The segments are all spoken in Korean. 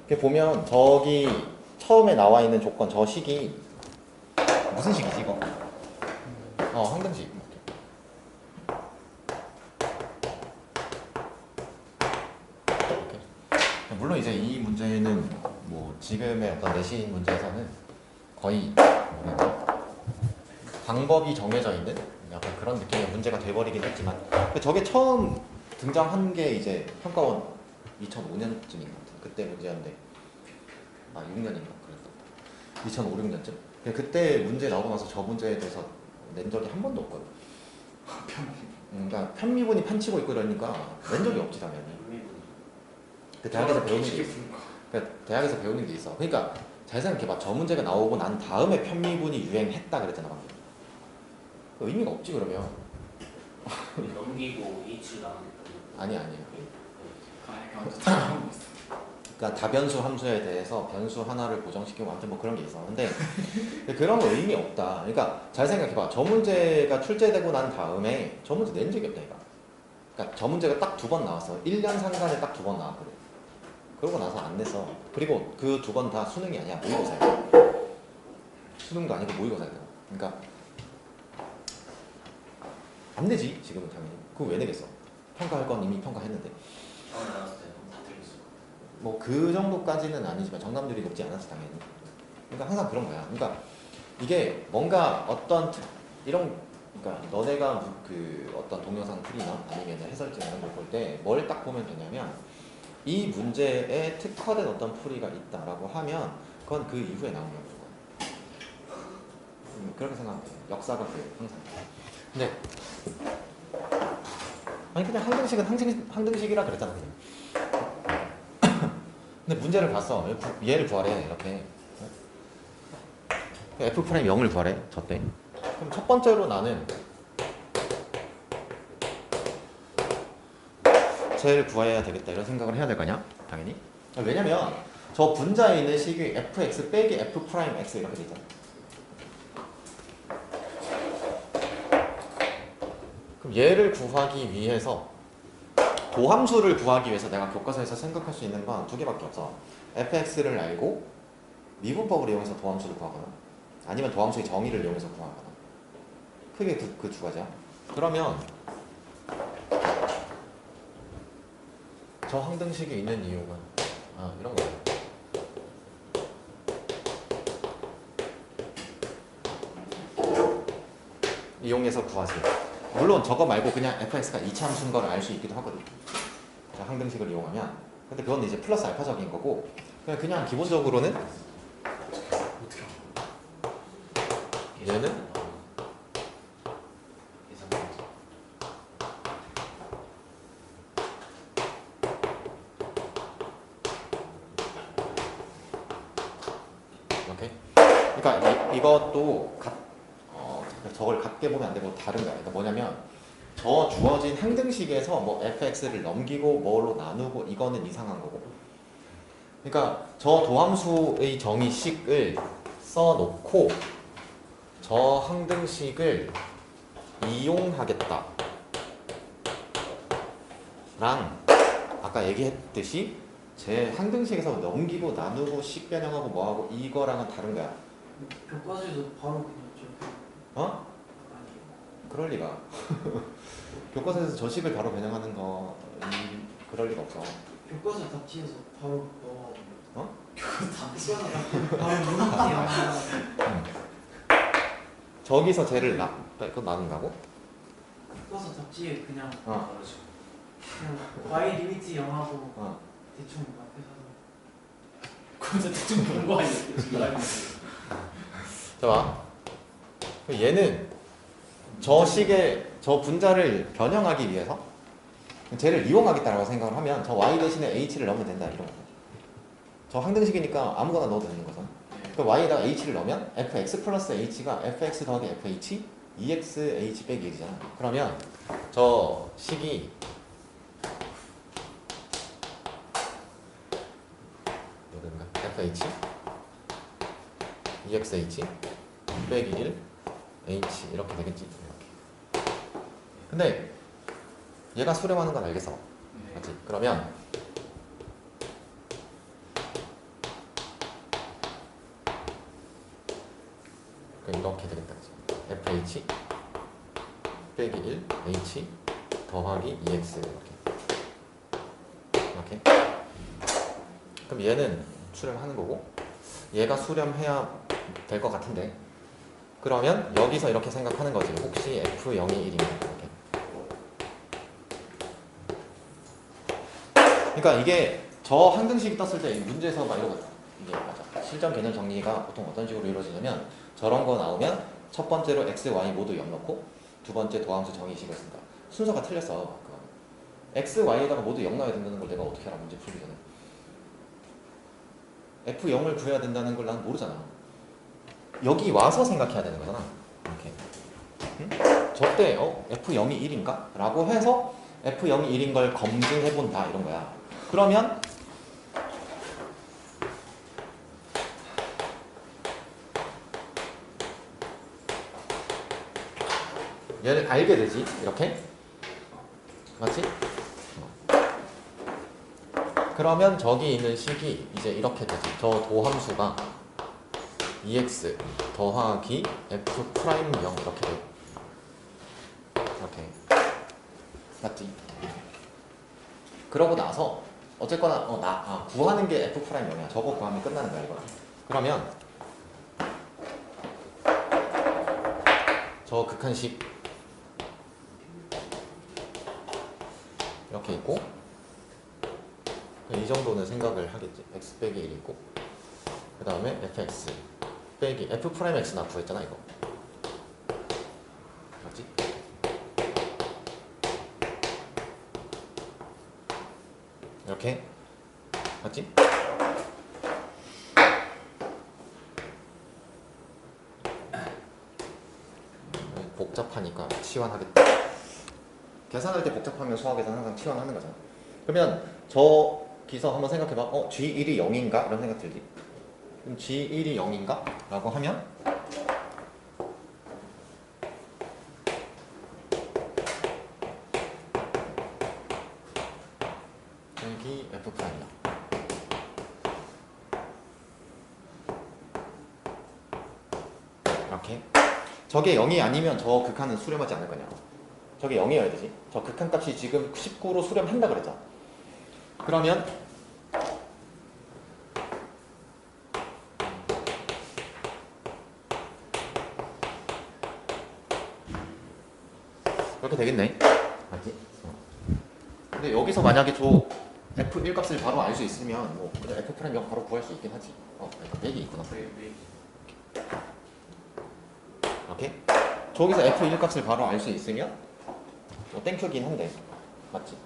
이렇게 보면 저기 처음에 나와 있는 조건 저 식이 무슨 식이지 이거? 항등식. 물론 이제 이 문제는 뭐 지금의 어떤 내신 문제에서는 거의 방법이 정해져 있는 약간 그런 느낌의 문제가 돼버리긴 했지만 저게 처음 등장한 게 이제 평가원 2005년쯤인 것 같아요. 그때 문제였는데 6년인가 그랬었다. 2005, 6년쯤. 그때 문제 나오고 나서 저 문제에 대해서 낸 적이 한 번도 없거든. 그러니까 편미분이 판치고 있고 이러니까 낸 적이 없지 당연히. 그 대학에서 배우는 게 있어. 그러니까 대학에서 배우는 게 있어. 그러니까 잘 생각해봐. 저 문제가 나오고 난 다음에 편미분이 유행했다 그랬잖아 방금. 의미가 없지 그러면. 넘기고 H 나가는 아니야. 그러니까 다변수 함수에 대해서 변수 하나를 고정시키고 아무튼 뭐 그런 게 있어. 근데 그런 거 의미 없다. 그러니까 잘 생각해봐. 저 문제가 출제되고 난 다음에 저 문제 낸 적이 없다. 그러니까 저 문제가 딱 2번 나왔어. 1년 상간에 딱 2번 나왔거든. 그러고 나서 안 냈어. 그리고 그 2번 다 수능이 아니야. 모의고사야. 수능도 아니고 모의고사야. 그러니까 안 되지 지금은 당연히. 그거 왜 내겠어? 평가할 건 이미 평가했는데. 나왔을 때 다 틀렸어. 뭐 그 정도까지는 아니지만 정답률이 높지 않았어 당연히. 그러니까 항상 그런 거야. 그러니까 이게 뭔가 어떤 이런 그러니까 너네가 그 어떤 동영상 풀이나 아니면 해설지 이런 걸 볼 때 뭘 딱 보면 되냐면 이 문제에 특화된 어떤 풀이가 있다라고 하면 그건 그 이후에 나오는 거야. 그렇게 생각하면 돼. 역사가 그래요 항상. 근데 아니 그냥 항등식은 항등식이라 그랬잖아 그냥. 근데 문제를 봤어. 얘를 구하래 이렇게. F' 0을 구하래 저 때. 그럼 첫 번째로 나는 쟤를 구해야 되겠다 이런 생각을 해야 될 거냐? 당연히. 왜냐면 저 분자에 있는 식이 fx 빼기 f'x 이렇게 돼 있잖아. 그럼 얘를 구하기 위해서 도함수를 구하기 위해서 내가 교과서에서 생각할 수 있는 건 2개밖에 없어. fx를 알고 미분법을 이용해서 도함수를 구하거나 아니면 도함수의 정의를 이용해서 구하거나 크게 그 2가지야. 그러면 저 항등식이 있는 이유가 이런 거예요. 이용해서 구하세요. 물론 저거 말고 그냥 fx가 이차함수인 걸 알 수 있기도 하거든. 저 항등식을 이용하면. 근데 그건 이제 플러스 알파적인 거고 그냥 기본적으로는 어떻게 얘는 이렇게. 그러니까 이것도 저걸 같게 보면 안 되고 다른 거야. 그러니까 뭐냐면 저 주어진 항등식에서 뭐 fx를 넘기고 뭐로 나누고 이거는 이상한 거고. 그러니까 저 도함수의 정의식을 써놓고 저 항등식을 이용하겠다 랑 아까 얘기했듯이 제 항등식에서 넘기고 나누고 식 변형하고 뭐하고 이거랑은 다른 거야. 교과서에서 바로 그냥 어? 그럴 리가. 교과서에서 저 식을 바로 변형하는 거 그럴 리가 없어. 교과서 답지에서 바로 넣어. 어? 교과서 바로 문학이야. 저기서 쟤를 그거 나눈다고? 교과서 답지에 그냥 다르지. 그냥 y 리미트 0하고 대충 앞에서 그거 대충 본거 아니야? 자 봐. 얘는 저 식의 저 분자를 변형하기 위해서 쟤를 이용하겠다라고 생각을 하면 저 y 대신에 h를 넣으면 된다 이런 거. 저 항등식이니까 아무거나 넣어도 되는 거죠. 그 y에다가 h를 넣으면 fx 플러스 h가 fx 더하기 fh 2x 빼기 1이잖아. 그러면 저 식이 fh 2xh 빼기 1 h 이렇게 되겠지. 이렇게. 근데 얘가 수렴하는 건 알겠어. 맞지? 그러면 이렇게 되겠다. 그치? fh 빼기 1 h 더하기 2x 이렇게. 그럼 얘는 수렴하는 거고 얘가 수렴해야 될 것 같은데 그러면 여기서 이렇게 생각하는 거지. 혹시 f0이 1이면 이렇게. 그러니까 이게 저 항등식이 떴을 때 문제에서 막 이러고 이게 맞아. 실전 개념 정리가 보통 어떤 식으로 이루어지냐면 저런 거 나오면 첫 번째로 x, y 모두 0 넣고 두 번째 도함수 정의식을 쓴다. 순서가 틀렸어. x, y에다가 모두 0 넣어야 된다는 걸 내가 어떻게 알아? 문제 풀기 전에. f0을 구해야 된다는 걸 난 모르잖아. 여기 와서 생각해야 되는 거잖아. 이렇게. 응? 저때 f0이 1인가? 라고 해서 f0이 1인 걸 검증해본다 이런 거야. 그러면 얘를 알게 되지. 이렇게. 맞지? 그러면 저기 있는 식이 이제 이렇게 되지. 저 도함수가 2x 더하기 f'0 이렇게 돼. 이렇게. 맞지? 그러고 나서 어쨌거나 구하는 게 f'0이야. 저거 구하면 끝나는 거야 이거. 그러면 저 극한식 이렇게 있고 이 정도는 생각을 하겠지. x 빼기 1 있고 그 다음에 fx 빼기 f'x 나 구했잖아 이거. 맞지? 이렇게 맞지? 복잡하니까 치환하겠다. 계산할 때 복잡하면 수학에서 항상 치환하는 거잖아. 그러면 저기서 한번 생각해봐. G1이 0인가? 이런 생각 들지? 그럼 G1이 0인가? 라고 하면 여기 F'이야. 이렇게. 저게 0이 아니면 저 극한은 수렴하지 않을 거냐. 저게 0이어야 되지. 저 극한값이 지금 19로 수렴한다 그랬잖아. 그러면 이렇게 되겠네. 맞지? 근데 여기서 만약에 저 f1 값을 바로 알 수 있으면 뭐 그냥 f'0 바로 구할 수 있긴 하지. 빼기 있구나. 이렇게. 저기서 f1 값을 바로 알 수 있으면 뭐 땡큐긴 한데 맞지?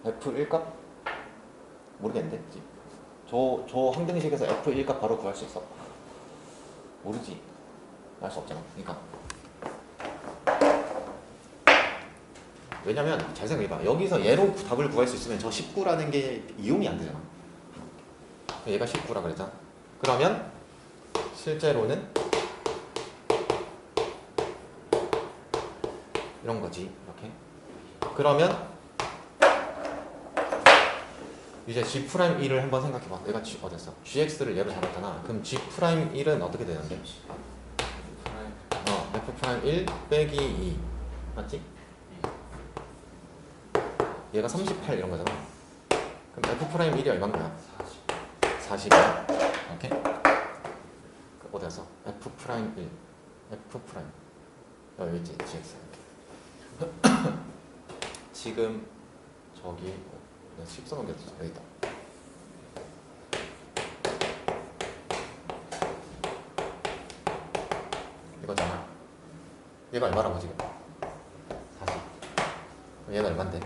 f1 값 모르겠는데 그치? 저 항등식에서 f1 값 바로 구할 수 있어? 모르지. 알 수 없잖아. 그러니까 왜냐면 잘 생각해봐. 여기서 얘로 답을 구할 수 있으면 저 19라는 게 이용이 안 되잖아. 얘가 19라 그랬잖아. 그러면 실제로는 이런 거지. 이렇게. 그러면 이제 G'1을 한번 생각해봐. 내가 어딨어? GX를 얘로 잡았잖아. 그럼 G'1은 어떻게 되는데? F'1 빼기 2 맞지? 얘가 38 이런 거잖아. 그럼 F'1이 얼마인가요? 40이야. 오케이? 어디 갔어? F'1 F' 여기 있지. GX 지금 저기 내가 10 써놓은 게 어디서 여기 있다. 이거잖아. 얘가 얼마라고 지금? 40. 얘가 얼만데?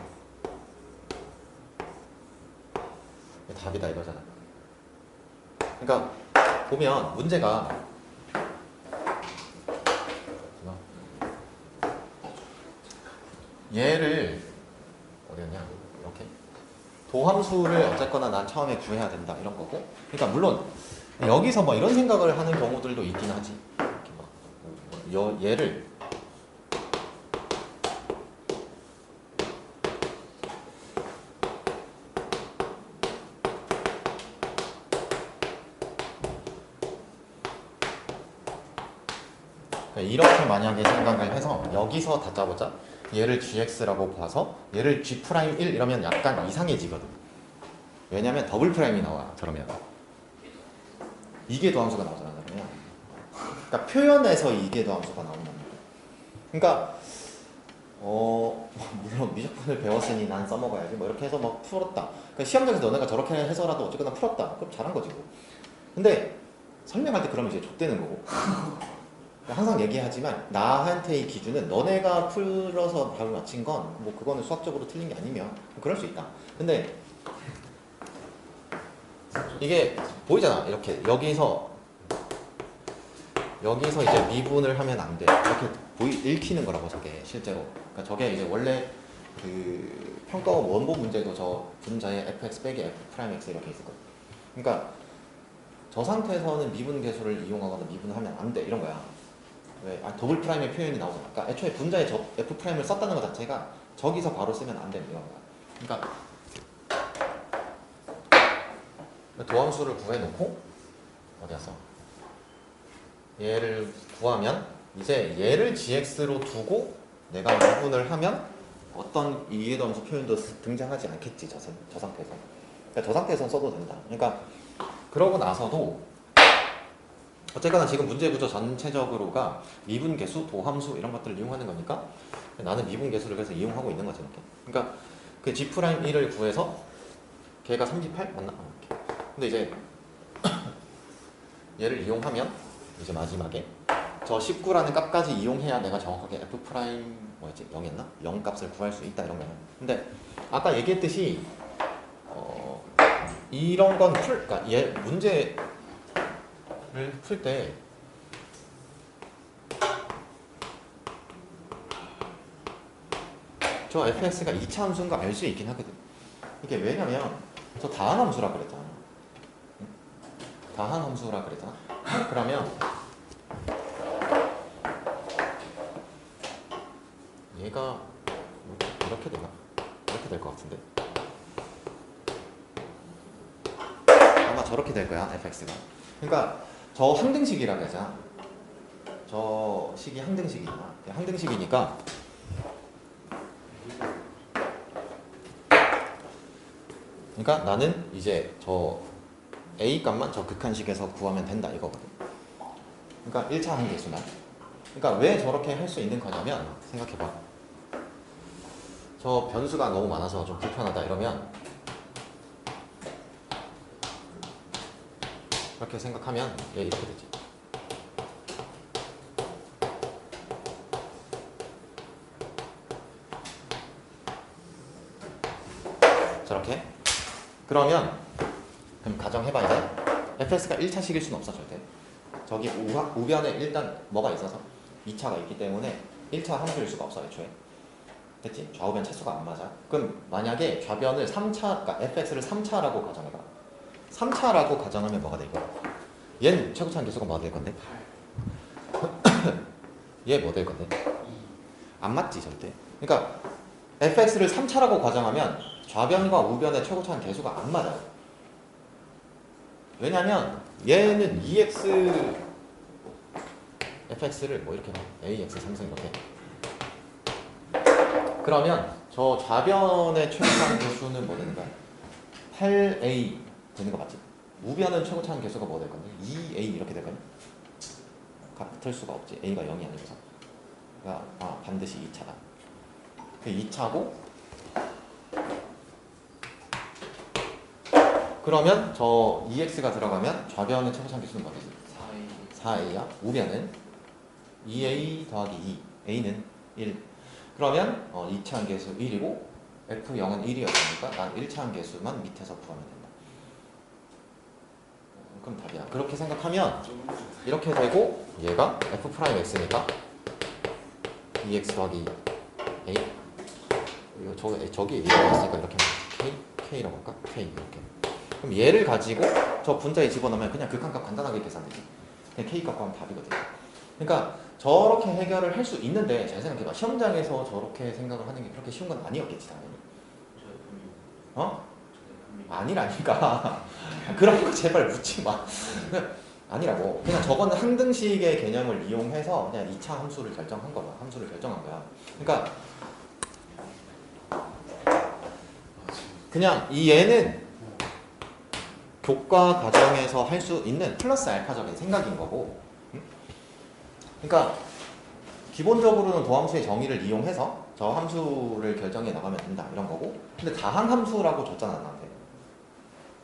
답이다 이거잖아. 그러니까 보면 문제가 얘를 어디였냐 이렇게 도함수를 어쨌거나 난 처음에 구해야 된다 이런 거고. 그러니까 물론 여기서 뭐 이런 생각을 하는 경우들도 있긴 하지. 이렇게 막 얘를 이렇게 만약에 생각을 해서 여기서 다 짜보자. 얘를 gx라고 봐서 얘를 g'1 이러면 약간 이상해지거든. 왜냐면 더블 프라임이 나와. 저러면 이계도 함수가 나오잖아. 그러면 그러니까 표현에서 이계도 함수가 나온단 말이야. 그러니까 물론 미적분을 배웠으니 난 써먹어야지 뭐 이렇게 해서 막 풀었다. 그러니까 시험장에서 너네가 저렇게 해서라도 어쨌거나 풀었다. 그럼 잘한 거지 뭐. 근데 설명할 때 그러면 이제 족되는 거고. 항상 얘기하지만 나한테의 기준은 너네가 풀어서 답을 맞힌 건 뭐 그거는 수학적으로 틀린 게 아니면 그럴 수 있다. 근데 이게 보이잖아. 이렇게 여기서 이제 미분을 하면 안 돼. 이렇게 읽히는 거라고 저게 실제로. 그러니까 저게 이제 원래 그 평가원 원본 문제도 저 분자에 fx 빼기 f'x 이렇게 있을 거야. 그러니까 저 상태에서는 미분 계수를 이용하거나 미분하면 안 돼 이런 거야. 왜? 더블 프라임의 표현이 나오잖아. 그러니까 애초에 분자에 저 f 프라임을 썼다는 것 자체가 저기서 바로 쓰면 안 되는 이런 거야. 그러니까 도함수를 구해놓고 어디 갔어? 얘를 구하면 이제 얘를 gx로 두고 내가 미분을 하면 어떤 이해도함수 표현도 등장하지 않겠지 저 상태에서. 그러니까 저 상태에서는 써도 된다. 그러니까 그러고 나서도 어쨌거나 지금 문제 구조 전체적으로가 미분 계수, 도함수 이런 것들을 이용하는 거니까 나는 미분 계수를 그래서 이용하고 있는 거지 이렇게. 그러니까 그 g'1을 구해서 걔가 38 맞나? 근데 이제 얘를 이용하면 이제 마지막에 저 19라는 값까지 이용해야 내가 정확하게 f 프라임 뭐였지? 0이었나? 0 값을 구할 수 있다 이런 거야. 근데 아까 얘기했듯이 이런 건 그러니까 얘 문제를 풀 때 저 fx가 2차 함수인 거 알 수 있긴 하거든. 이게 왜냐면 저 다한 함수라 그랬잖아. 다한 함수라 그랬잖아. 그러면 얘가 이렇게 되나? 이렇게 될 것 같은데. 아마 저렇게 될 거야 fx가. 그러니까 저 항등식이라고 하잖아. 저 식이 항등식이잖아. 항등식이니까 그러니까 나는 이제 저 a 값만 저 극한식에서 구하면 된다 이거거든. 그러니까 1차 항계수만. 그러니까 왜 저렇게 할 수 있는 거냐면 생각해봐. 저 변수가 너무 많아서 좀 불편하다 이러면 이렇게 생각하면 얘 이렇게 되지. 저렇게. 그럼 가정해봐 이제. fx가 1차식일 수는 없어 절대. 저기 우변에 일단 뭐가 있어서 2차가 있기 때문에 1차 함수일 수가 없어 애초에. 됐지? 좌우변 차수가 안 맞아. 그럼 만약에 좌변을 3차, 그러니까 fx를 3차라고 가정해봐. 3차라고 가정하면 뭐가 될 거야? 얘는 최고차항 계수가 뭐가 될 건데? 얘 뭐 될 건데? 안 맞지 절대. 그러니까 fx를 3차라고 가정하면 좌변과 우변의 최고차항 계수가 안 맞아요. 왜냐면 얘는 fx를 뭐 이렇게 봐. ax 3승 이렇게. 그러면 저 좌변의 최고차항 계수는 뭐 되는 거야? 8a 되는 거 맞지? 우변은 최고차항 계수가 뭐 될 건데? 2a 이렇게 될 거야? 같을 수가 없지. a가 0이 아니라서. 그러니까 반드시 2차다. 그 2차고 그러면 저 2x가 들어가면 좌변의 최고차항 계수는 뭐 되지? 4a야. 우변은 2a 더하기 2. a는 1. 그러면 2차항 계수 1이고 f0은 1이었으니까 난 1차항 계수만 밑에서 구하면 된다. 그럼 답이야. 그렇게 생각하면 이렇게 되고 얘가 f'x니까 2x 더하기 a 이거 저기 a가 있으니까 이렇게 k라고 할까? k 이렇게. 그럼 얘를 가지고 저 분자에 집어넣으면 그냥 극한값 간단하게 계산되지. 그냥 k 값 구하면 답이거든. 그러니까 저렇게 해결을 할 수 있는데 잘 생각해봐. 시험장에서 저렇게 생각을 하는 게 그렇게 쉬운 건 아니었겠지 당연히. 아니라니까. 그런 거 제발 묻지 마. 아니라고. 그냥 저거는 항등식의 개념을 이용해서 그냥 2차 함수를 결정한 거야. 함수를 결정한 거야. 그러니까 그냥 이 얘는 교과 과정에서 할 수 있는 플러스 알파적인 생각인 거고. 그러니까 기본적으로는 도함수의 정의를 이용해서 저 함수를 결정해 나가면 된다 이런 거고. 근데 다항함수라고 줬잖아 나한테.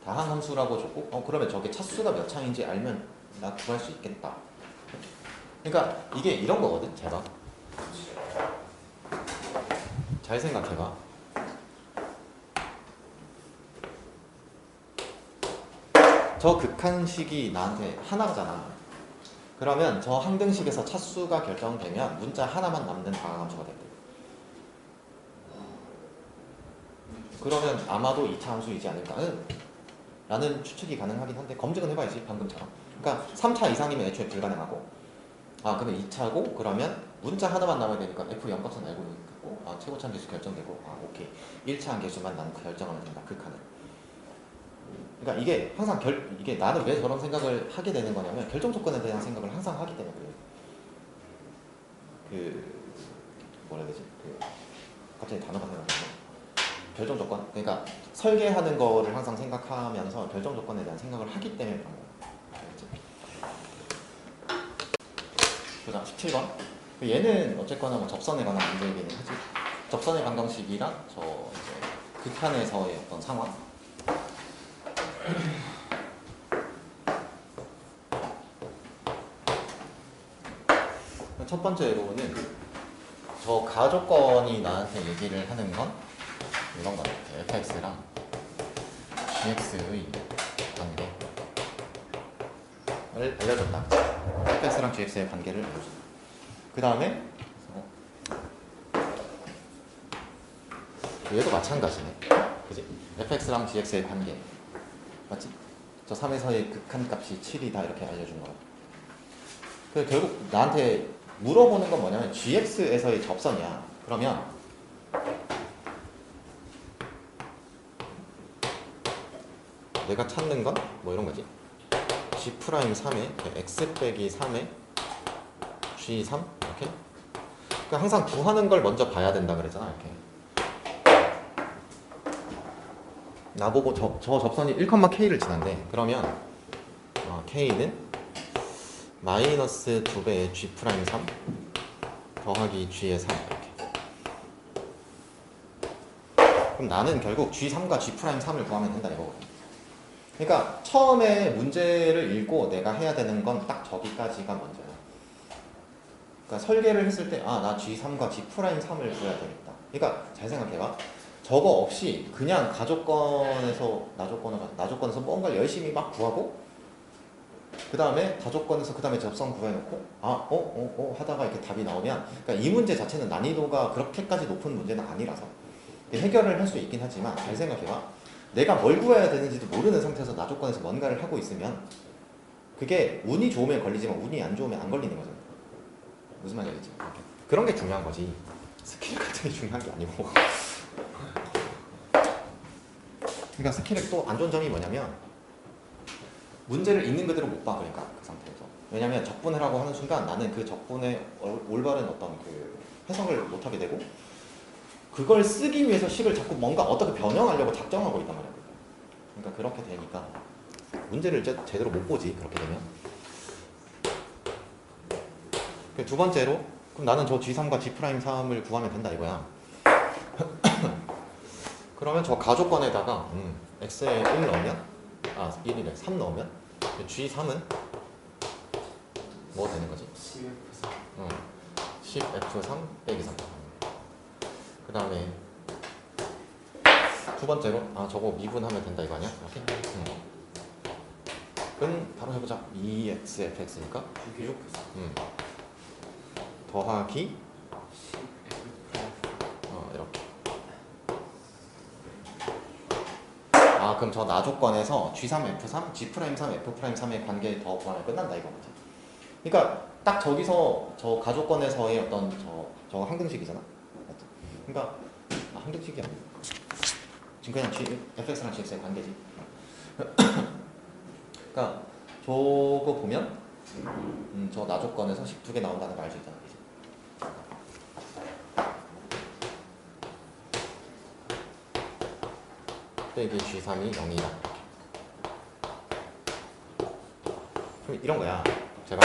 다항함수라고 줬고 그러면 저게 차수가 몇 창인지 알면 나 구할 수 있겠다. 그러니까 이게 이런 거거든. 잘 생각해봐. 저 극한식이 나한테 하나잖아. 그러면 저 항등식에서 차수가 결정되면 문자 하나만 남는 다항함수가 된대. 그러면 아마도 2차 함수이지 않을까 라는 추측이 가능하긴 한데 검증은 해봐야지 방금처럼. 그러니까 3차 이상이면 애초에 불가능하고 그러면 2차고 그러면 문자 하나만 남아야 되니까 F 0값은 알고 있고 최고차 계수 결정되고 오케이 1차 함계수만 난 결정하면 된다 극한을. 그러니까 이게 항상 이게 나는 왜 저런 생각을 하게 되는 거냐면 결정 조건에 대한 생각을 항상 하기 때문에 그래요. 뭐라 해야 되지? 갑자기 단어가 생각나네. 결정 조건. 그러니까 설계하는 거를 항상 생각하면서 결정 조건에 대한 생각을 하기 때문에 그런 거야. 그다음 17번. 얘는 어쨌거나 뭐 접선에 관한 문제이기는 하지. 접선의 방정식이랑 저 이제 극한에서의 어떤 상황. 첫 번째로는 저 가조건이 나한테 얘기를 하는 건 이런 거 같아. fx랑 gx의 관계를 알려줬다. fx랑 gx의 관계를 알려줬다. 그 다음에 얘도 마찬가지네. 그지? fx랑 gx의 관계 맞지? 저 3에서의 극한값이 7이다 이렇게 알려준 거야. 그래서 결국 나한테 물어보는 건 뭐냐면 gx에서의 접선이야. 그러면 내가 찾는 건 뭐 이런 거지. g'3에 x 빼기 3에 g3 이렇게. 그러니까 항상 구하는 걸 먼저 봐야 된다 그랬잖아. 이렇게. 나보고 저 접선이 1,k를 지난대. 그러면 k는 마이너스 2배의 g'3 더하기 g의 3 이렇게. 그럼 나는 결국 g3과 g'3을 구하면 된다 이거거든. 그러니까 처음에 문제를 읽고 내가 해야 되는 건 딱 저기까지가 먼저야. 그러니까 설계를 했을 때 나 g3과 g'3을 구해야 되겠다. 그러니까 잘 생각해봐. 저거 없이 그냥 가조건에서 나조건에서 뭔가 열심히 막 구하고 그 다음에 다조건에서 그 다음에 접선 구해놓고 하다가 이렇게 답이 나오면 그러니까 이 문제 자체는 난이도가 그렇게까지 높은 문제는 아니라서 해결을 할 수 있긴 하지만 잘 생각해봐. 내가 뭘 구해야 되는지도 모르는 상태에서 나조건에서 뭔가를 하고 있으면 그게 운이 좋으면 걸리지만 운이 안 좋으면 안 걸리는 거잖아. 무슨 말인지 알겠지? 그런 게 중요한 거지. 스킬 같은 게 중요한 게 아니고. 그러니까 스킬의 또 안 좋은 점이 뭐냐면 문제를 있는 그대로 못 봐. 그러니까 그 상태에서. 왜냐면 적분을 하고 하는 순간 나는 그 적분의 올바른 어떤 그 해석을 못 하게 되고 그걸 쓰기 위해서 식을 자꾸 뭔가 어떻게 변형하려고 작정하고 있단 말이야. 그러니까 그렇게 되니까 문제를 제대로 못 보지. 그렇게 되면. 두 번째로 그럼 나는 저 g3과 g'3을 구하면 된다 이거야. 그러면 저 가조건에다가 x에 1 넣으면 1이래 3 넣으면 g3은 뭐 되는 거지? 10f3 빼기 3. 그 다음에 두 번째로 저거 미분하면 된다 이거 아니야? 이렇게? 그럼 바로 해보자. 2xfx니까 6 더하기 이렇게. 그럼 저 나조건에서 g3f3, g'3, f'3의 관계 더 구하면 끝난다 이거거든. 그러니까 딱 저기서 저 가조건에서의 어떤 저 항등식이잖아. 그러니까 항등식이 아니야. 지금 그냥 fx랑 gx의 관계지. 그러니까 저거 보면 저 나조건에서 식 두 개 나온다는 거 알 수 있잖아. 그지? 빼기 G3이 0이다. 그럼 이런 거야. 제가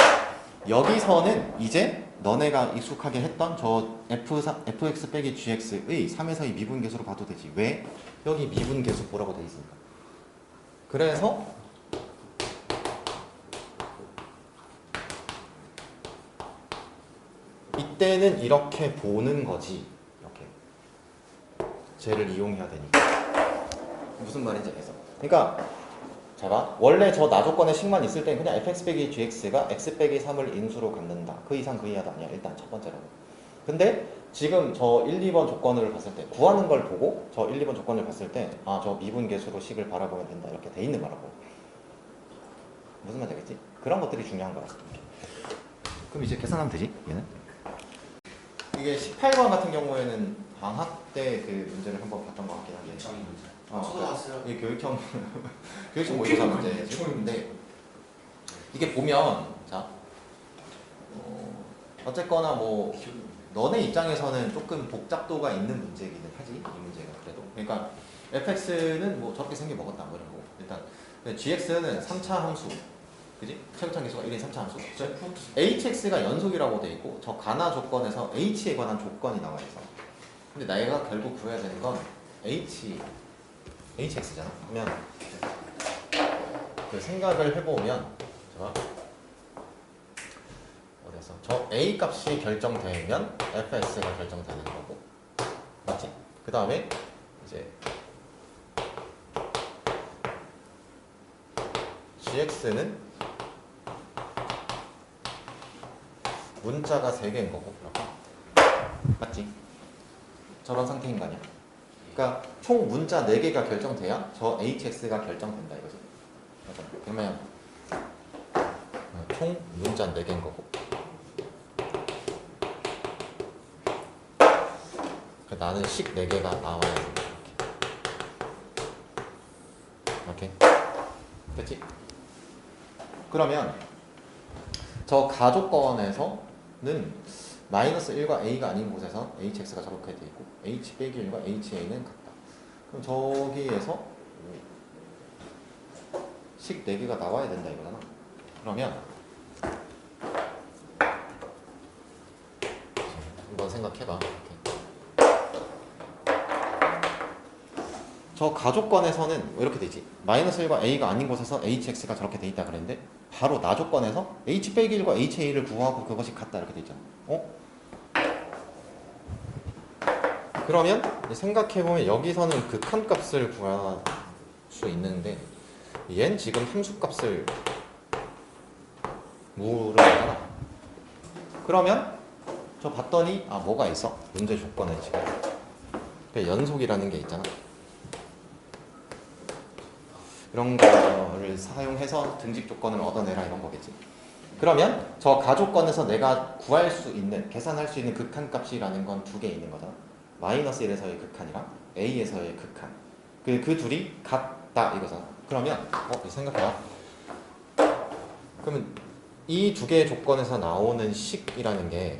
여기서는 이제 너네가 익숙하게 했던 저 fx 빼기 gx의 3에서 2 미분계수로 봐도 되지. 왜? 여기 미분계수 보라고 돼 있으니까. 그래서 이때는 이렇게 보는 거지. 이렇게 쟤를 이용해야 되니까. 무슨 말인지 알겠어. 그러니까 자 봐. 원래 저 나조건의 식만 있을 땐 그냥 fx 빼기 gx가 x 빼기 3을 인수로 갖는다. 그 이상 그 이하도 아니야. 일단 첫 번째로는. 근데 지금 저 1, 2번 조건을 봤을 때 구하는 걸 보고 저 1, 2번 조건을 봤을 때 아, 저 미분계수로 식을 바라보면 된다. 이렇게 돼 있는 거라고. 무슨 말인지 알겠지? 그런 것들이 중요한 거야. 그럼 이제 계산하면 되지? 얘는? 이게 18번 같은 경우에는 방학 때 그 문제를 한번 봤던 것 같긴 한데 예정이 문제. 찾아왔어요. 이 교육형 모의고사 문제지. 근데 이게 보면 자 어쨌거나 뭐 너네 입장에서는 조금 복잡도가 있는 문제이기는 하지 이 문제가 그래도. 그러니까 fx는 뭐 저렇게 생겨 먹었다 뭐 이런 거. 일단 gx는 3차 함수, 그지? 최고차 계수가 1인 3차 함수. hx가 연속이라고 돼 있고 저 가나 조건에서 h에 관한 조건이 나와 있어. 근데 내가 결국 구해야 되는 건 hx잖아. 그러면 그 생각을 해보면 어디서 저 a 값이 결정되면 fx가 결정되는 거고, 맞지? 그 다음에 이제 gx는 문자가 3개인 거고, 맞지? 저런 상태인 거 아니야? 그러니까 총 문자 4개가 결정돼야 저 hx가 결정된다 이거지. 맞아. 그러면 총 문자 4개인 거고, 나는 식 4개가 나와야 돼. 이렇게. 됐지? 그러면 저 가조건에서는 마이너스 1과 a가 아닌 곳에서 hx가 저렇게 돼 있고 h 빼기 1과 ha는 같다. 그럼 저기에서 식 4개가 나와야 된다 이거잖아. 그러면 한번 생각해봐. 저 가조건에서는 이렇게 되지. 마이너스 1과 a가 아닌 곳에서 hx가 저렇게 돼 있다 그랬는데 바로 나조건에서 h 빼기 1과 ha를 구하고 그것이 같다 이렇게 돼 있잖아. 그러면 생각해보면 여기서는 극한값을 구할 수 있는데 얘는 지금 함수값을 물으잖아. 그러면 저 봤더니 뭐가 있어? 문제 조건에 지금 연속이라는 게 있잖아. 이런 거를 사용해서 등식 조건을 얻어내라 이런 거겠지. 그러면 저 가조건에서 내가 구할 수 있는, 계산할 수 있는 극한값이라는 건 2개 있는 거잖아. 마이너스 1에서의 극한이랑 a에서의 극한. 그 둘이 같다 이거잖아. 그러면 생각해봐. 그러면 이 2개의 조건에서 나오는 식이라는 게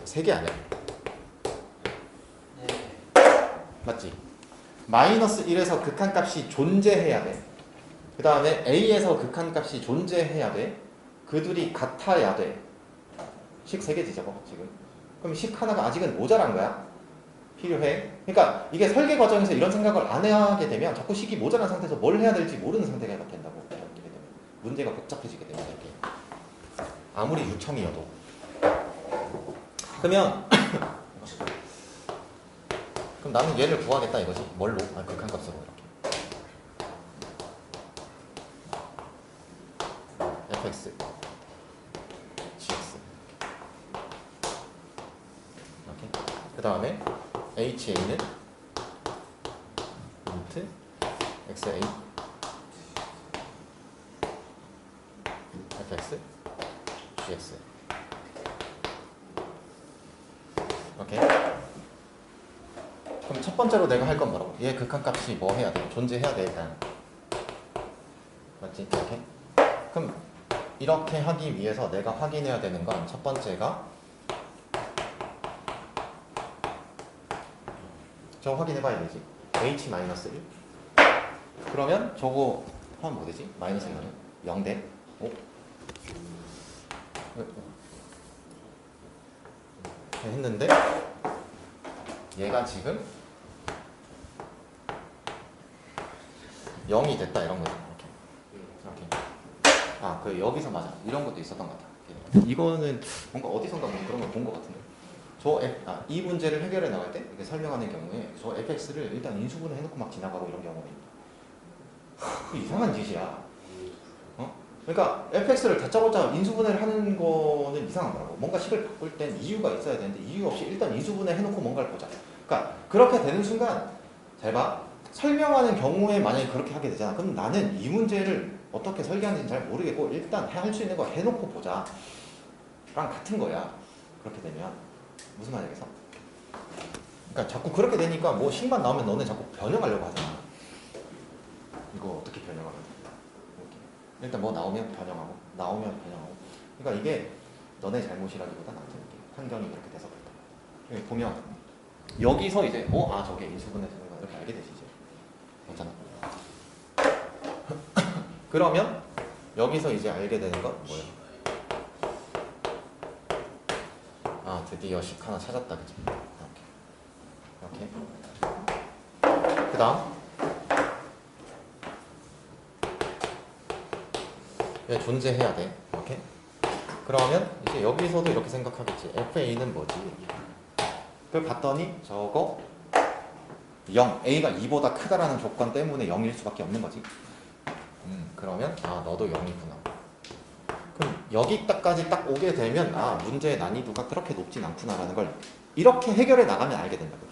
3개 아니야? 네. 맞지? 마이너스 1에서 극한값이 존재해야 돼. 그 다음에 a에서 극한값이 존재해야 돼. 그 둘이 같아야 돼. 식 3개지 저거 지금. 그럼 식 하나가 아직은 모자란 거야. 필요해. 그러니까 이게 설계 과정에서 이런 생각을 안 하게 되면 자꾸 식이 모자란 상태에서 뭘 해야 될지 모르는 상태가 된다고. 문제가 복잡해지게 됩니다. 이렇게. 아무리 유첨이어도. 그러면 그럼 나는 얘를 구하겠다 이거지. 뭘로? 극한값으로 이렇게. fx, gx. 이렇게. 그 다음에 ha는 루트 xa fx, gx. 오케이. 그럼 첫 번째로 내가 할 건 뭐라고? 얘 극한값이 뭐 해야 돼? 존재해야 돼 일단. 맞지? 이렇게. 그럼 이렇게 하기 위해서 내가 확인해야 되는 건 첫 번째가 저거 확인해봐야 되지. h-1 그러면 저거 하면 뭐 되지? 마이너스 1은 0대 5 했는데 얘가 지금 0이 됐다 이런 거죠. 이렇게. 그 여기서 맞아. 이런 것도 있었던 것 같아. 이거는 뭔가 어디선가 그런 걸 본 것 같은데. 이 문제를 해결해 나갈 때 이렇게 설명하는 경우에 저 fx를 일단 인수분해 해놓고 막 지나가고 이런 경우가 있다. 이상한 짓이야. 그러니까 fx를 다짜고짜 인수분해를 하는 거는 이상한 거라고. 뭔가 식을 바꿀 땐 이유가 있어야 되는데 이유 없이 일단 인수분해 해놓고 뭔가를 보자. 그러니까 그렇게 되는 순간 잘 봐. 설명하는 경우에 만약에 그렇게 하게 되잖아. 그럼 나는 이 문제를 어떻게 설계하는지 잘 모르겠고 일단 할 수 있는 거 해놓고 보자 랑 같은 거야. 그렇게 되면 무슨 말이겠어? 그러니까 자꾸 그렇게 되니까 뭐 식만 나오면 너네 자꾸 변형하려고 하잖아. 이거 어떻게 변형하면 돼? 일단 뭐 나오면 변형하고 나오면 변형하고. 그러니까 이게 너네 잘못이라기보다 나한테 환경이 그렇게 돼서 그렇다. 여기 보면 여기서 이제 저게 인수분해 되는 거 이렇게 알게 되지 이제. 괜찮아. 그러면 여기서 이제 알게 되는 건 뭐예요? 드디어 식 하나 찾았다, 그치? 이렇게. 그 다음. 얘 존재해야 돼. 이렇게. 그러면 이제 여기서도 이렇게 생각하겠지. FA는 뭐지? 그걸 봤더니 저거 0. A가 2보다 크다라는 조건 때문에 0일 수밖에 없는 거지. 그러면 너도 0이구나. 그럼 여기까지 딱 오게 되면 문제의 난이도가 그렇게 높진 않구나라는 걸 이렇게 해결해 나가면 알게 된다고.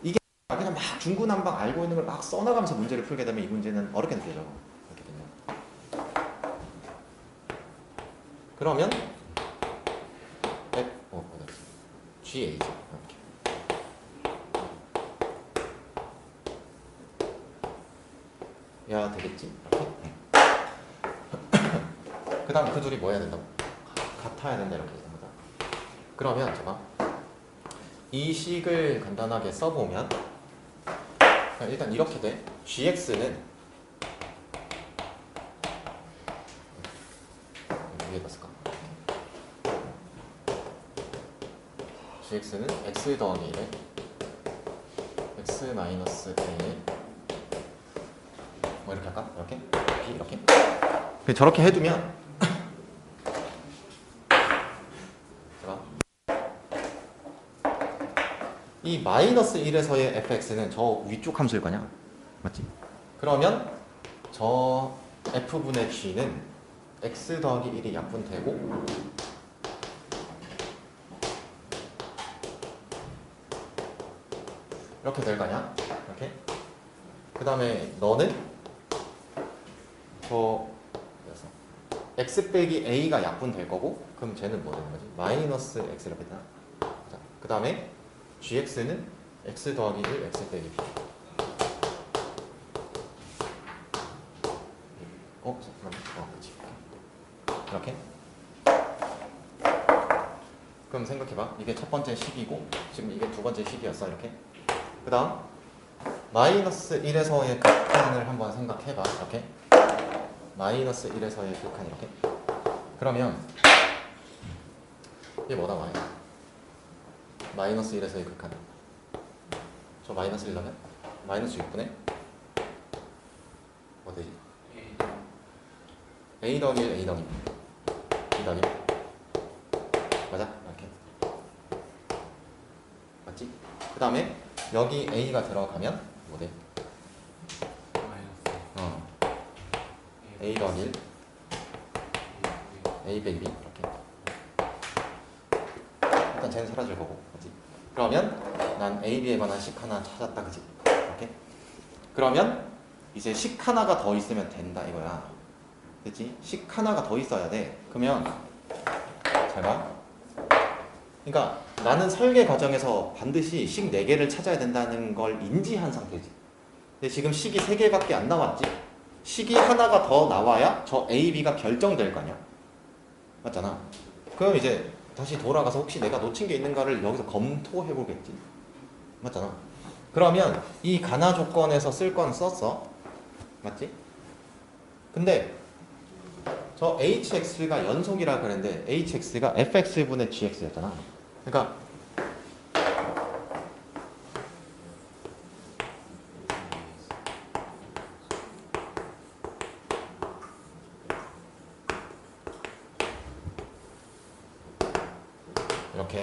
이게 그냥 막 중구난방 알고 있는 걸 막 써나가면서 문제를 풀게 되면 이 문제는 어렵게 느껴져. 이렇게 되면. 그러면 GA죠. 이렇게. 야 되겠지? 이렇게. 그 다음 그 둘이 뭐 해야 된다고? 같아야 된다 이렇게 되는 거다. 그러면 잠깐 이 식을 간단하게 써보면 일단 이렇게 돼. gx는 위에다 쓸까? gx는 x 더하기 1에 x 마이너스 a에 뭐 이렇게 할까? 이렇게? b 이렇게? 저렇게 해두면 이 마이너스 1에서의 fx는 저 위쪽 함수일 거냐? 맞지? 그러면 저 f분의 g는 x 더하기 1이 약분되고 이렇게 될 거냐? 이렇게. 그 다음에 너는 저 x 빼기 a가 약분될 거고 그럼 쟤는 뭐 되는 거지? 마이너스 x 이렇게 되나? 그 다음에 gx는 x 더하기 1 x 빼기 b. 그치. 이렇게. 그럼 생각해봐. 이게 첫 번째 식이고 지금 이게 두 번째 식이었어. 이렇게. 그 다음 마이너스 1에서의 극한을 한번 생각해봐. 이렇게. 마이너스 1에서의 극한 이렇게. 그러면 이게 뭐다 와요? 마이너스 1에서의 극한. 저 마이너스 1 넣으면 마이너스 6분의 뭐 되지? a 더하기 1 a 더하기 b 더하기 맞아? 이렇게 맞지? 그 다음에 여기 a가 들어가면 뭐 돼? a 더하기 1 a 빼기 b 이렇게. 일단 쟤는 사라질 거고, 그치? 그러면 난 a, b에 관한 식 하나 찾았다, 그치? 이렇게. 그러면 이제 식 하나가 더 있으면 된다 이거야, 그치? 식 하나가 더 있어야 돼. 그러면 잘 봐. 그러니까 나는 설계 과정에서 반드시 식 4개를 찾아야 된다는 걸 인지한 상태지. 근데 지금 식이 3개밖에 안 나왔지? 식이 하나가 더 나와야 저 A, B가 결정될 거 아니야. 맞잖아. 그럼 이제 다시 돌아가서 혹시 내가 놓친 게 있는가를 여기서 검토해 보겠지. 맞잖아. 그러면 이 가나 조건에서 쓸 건 썼어. 맞지? 근데 저 hx가 연속이라 그랬는데 hx가 fx분의 gx였잖아. 그러니까 이렇게.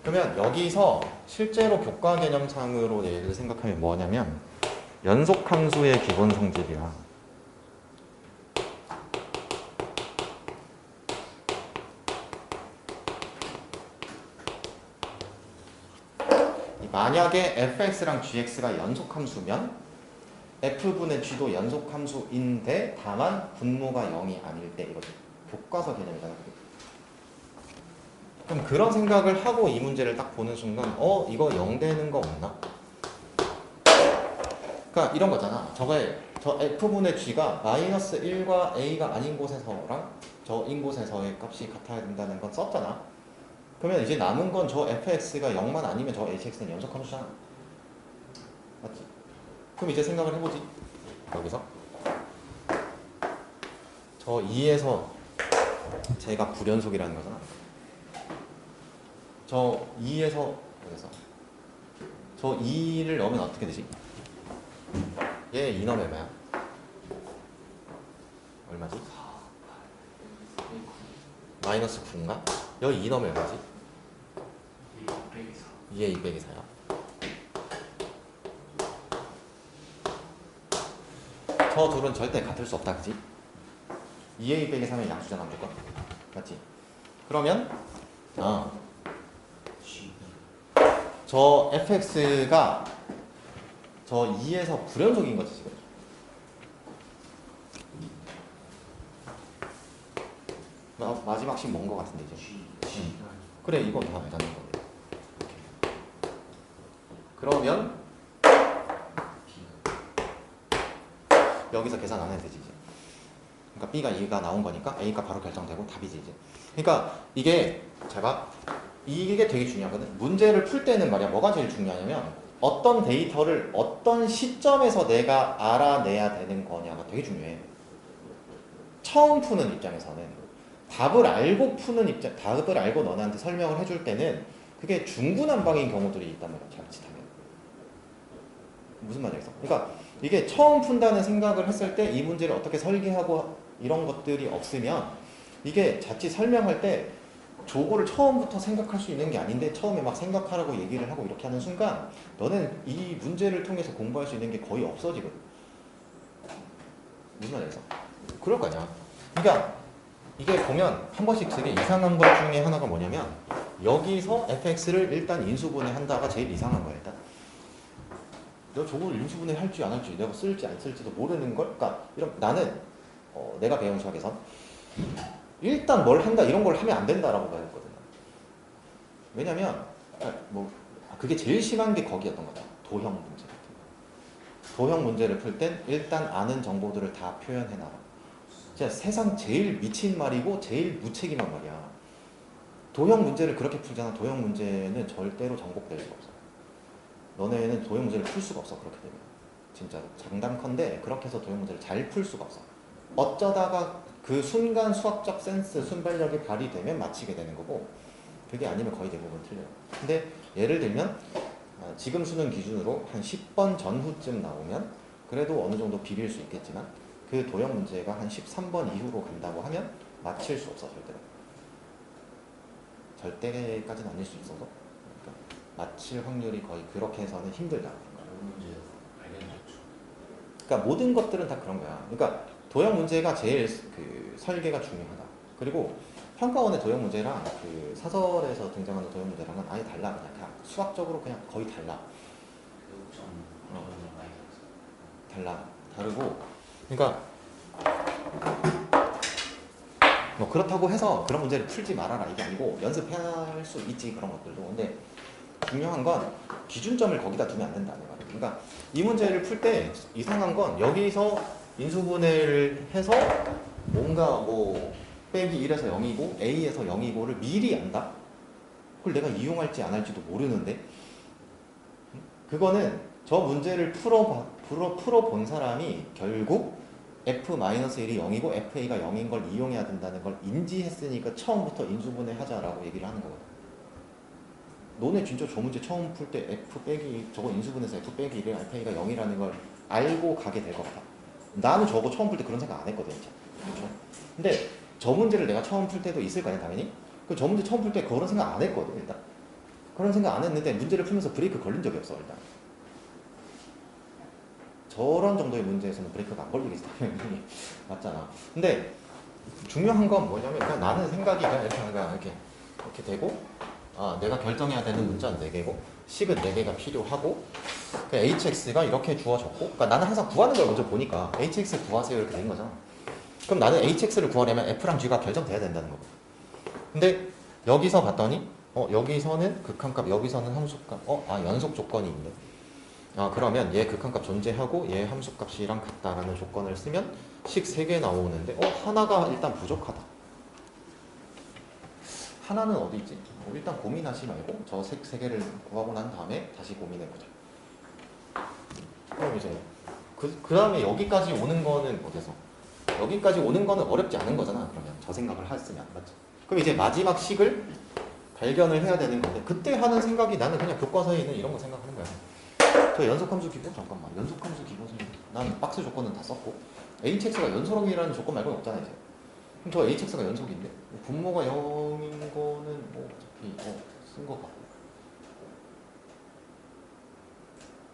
그러면 여기서 실제로 교과 개념상으로 예를 생각하면 뭐냐면 연속함수의 기본 성질이야. 만약에 fx랑 gx가 연속함수면 f분의 g도 연속함수인데 다만 분모가 0이 아닐 때 이거죠. 교과서 개념이잖아. 그럼 그런 생각을 하고 이 문제를 딱 보는 순간 이거 0 되는 거 없나? 그러니까 이런 거잖아. 저 f분의 g가 마이너스 1과 a가 아닌 곳에서랑 저인 곳에서의 값이 같아야 된다는 건 썼잖아. 그러면 이제 남은 건 저 fx가 0만 아니면 저 hx는 연속함수잖아. 맞지? 그럼 이제 생각을 해보지. 여기서 저 2에서 제가 불연속이라는 거잖아. 저 2에서 여기서 저 2를 넣으면 어떻게 되지? 얘 2 넣으면 얼마야? 얼마지? 마이너스 9인가? 여기 2 넣으면 얼마지? 2에 204야. 저 둘은 절대 같을 수 없다, 그지? 2에 203은 양수잖아, 무조건. 맞지? 그러면 저 fx가 저 2에서 불연속인 거지, 지금. 마지막 식 뭔 거 같은데, 이제. 그래, 이건 다 알다는 건데. 그러면 여기서 계산 안 해도 되지, 이제. 그러니까 B가 2가 나온 거니까 A가 바로 결정되고 답이지, 이제. 그러니까 이게 잘 봐. 이게 되게 중요하거든. 문제를 풀 때는 말이야, 뭐가 제일 중요하냐면 어떤 데이터를 어떤 시점에서 내가 알아내야 되는 거냐가 되게 중요해. 처음 푸는 입장에서는 답을 알고 답을 알고 너네한테 설명을 해줄 때는 그게 중구난방인 경우들이 있단 말이야, 자칫하면. 무슨 말이겠어? 그러니까 이게 처음 푼다는 생각을 했을 때 이 문제를 어떻게 설계하고 이런 것들이 없으면 이게 자칫 설명할 때 저거를 처음부터 생각할 수 있는 게 아닌데 처음에 막 생각하라고 얘기를 하고 이렇게 하는 순간 너는 이 문제를 통해서 공부할 수 있는 게 거의 없어지거든. 무슨 말이겠어? 그럴 거 아니야. 그러니까 이게 보면 한 번씩 되게 이상한 것 중에 하나가 뭐냐면 여기서 fx를 일단 인수분해 한다가 제일 이상한 거야. 일단 내가 저걸 인수분해 할지 안 할지 내가 쓸지 안 쓸지도 모르는 걸. 그러니까 나는 내가 배운 수학에서 일단 뭘 한다 이런 걸 하면 안 된다라고 배웠거든. 왜냐면 그게 제일 심한 게 거기였던 거다. 도형 문제 같은 거. 도형 문제를 풀 땐 일단 아는 정보들을 다 표현해놔라. 진짜 세상 제일 미친 말이고 제일 무책임한 말이야. 도형 문제를 그렇게 풀잖아. 도형 문제는 절대로 정복될 수가 없어. 너네는 도형 문제를 풀 수가 없어. 그렇게 되면 진짜로 장담컨대 그렇게 해서 도형 문제를 잘 풀 수가 없어. 어쩌다가 그 순간 수학적 센스, 순발력이 발휘되면 맞히게 되는 거고 그게 아니면 거의 대부분 틀려요. 근데 예를 들면 지금 수능 기준으로 한 10번 전후쯤 나오면 그래도 어느 정도 비빌 수 있겠지만 그 도형 문제가 한 13번 이후로 간다고 하면 맞힐 수 없어. 절대로. 절대까지는 아닐 수 있어서 그러니까 맞힐 확률이 거의 그렇게 해서는 힘들다. 그러니까 모든 것들은 다 그런 거야. 그러니까 도형 문제가 제일 그 설계가 중요하다. 그리고 평가원의 도형 문제랑 그 사설에서 등장하는 도형 문제랑은 아예 달라. 그냥 수학적으로 그냥 거의 달라. 달라. 다르고. 그러니까 뭐 그렇다고 해서 그런 문제를 풀지 말아라 이게 아니고 연습할 수 있지 그런 것들도. 근데 중요한 건 기준점을 거기다 두면 안 된다는 말이야. 그러니까 이 문제를 풀 때 이상한 건 여기서 인수분해를 해서 뭔가 뭐 빼기 1에서 0이고 A에서 0이고를 미리 안다? 그걸 내가 이용할지 안 할지도 모르는데 그거는 저 문제를 풀어본 사람이 결국 F-1이 0이고 FA가 0인 걸 이용해야 된다는 걸 인지했으니까 처음부터 인수분해 하자라고 얘기를 하는 거거든. 너네 진짜 저 문제 처음 풀 때 F 빼기 저거 인수분해서 F 빼기 1을 FA가 0이라는 걸 알고 가게 될 것 같아. 나는 저거 처음 풀 때 그런 생각 안 했거든 진짜. 그렇죠? 근데 저 문제를 내가 처음 풀 때도 있을 거 아니야 당연히. 저 문제 처음 풀 때 그런 생각 안 했거든 일단. 그런 생각 안 했는데 문제를 풀면서 브레이크 걸린 적이 없어 일단. 저런 정도의 문제에서는 브레이크가 안 걸리겠어 당연히. 맞잖아. 근데 중요한 건 뭐냐면 그냥 나는 생각이 그냥 이렇게 되고 내가 결정해야 되는 문자는 4개고 식은 4개가 필요하고 hx가 이렇게 주어졌고 그러니까 나는 항상 구하는 걸 먼저 보니까 hx 구하세요 이렇게 된 거잖아. 그럼 나는 hx를 구하려면 f랑 g가 결정돼야 된다는 거고. 근데 여기서 봤더니 여기서는 극한값 여기서는 함수값 연속 조건이 있네. 그러면 얘 극한값 존재하고 얘 함수값이랑 같다라는 조건을 쓰면 식 3개 나오는데 하나가 일단 부족하다. 하나는 어디 있지? 일단 고민하지 말고 저 색 3개를 구하고 난 다음에 다시 고민해보자. 그럼 이제 그 다음에 여기까지 오는 거는 어디서? 여기까지 오는 거는 어렵지 않은 거잖아. 그러면 저 생각을 했으면 맞지? 그럼 이제 마지막 식을 발견을 해야 되는 건데 그때 하는 생각이 나는 그냥 교과서에 있는 이런 거 생각하는 거야. 저 연속함수 기본 잠깐만 연속함수 기본은 난 박스 조건은 다 썼고 hx가 연속이라는 조건 말고는 없잖아 이제. 그럼 저 hx가 연속인데 분모가 0인 거는 뭐 어차피 쓴 거 같고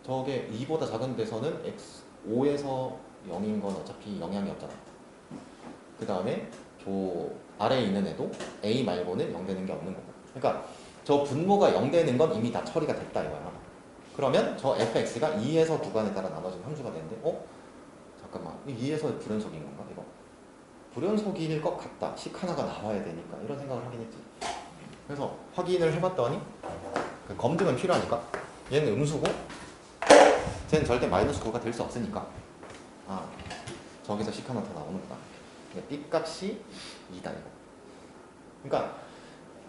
저게 2보다 작은 데서는 x 5에서 0인 건 어차피 영향이 없잖아. 그 다음에 저 아래에 있는 애도 a 말고는 0 되는 게 없는 거고. 그러니까 저 분모가 0 되는 건 이미 다 처리가 됐다 이거야. 그러면 저 fx가 2에서 구간에 따라 나눠진 함수가 되는데 잠깐만 2에서 불연속인 건가 이거? 불연속일 것 같다. 식 하나가 나와야 되니까 이런 생각을 하긴 했지. 그래서 확인을 해봤더니 검증은 필요하니까 얘는 음수고 쟤는 절대 마이너스 9가 될 수 없으니까 저기서 식 하나 더 나오는구나. b 값이 2다 이거. 그러니까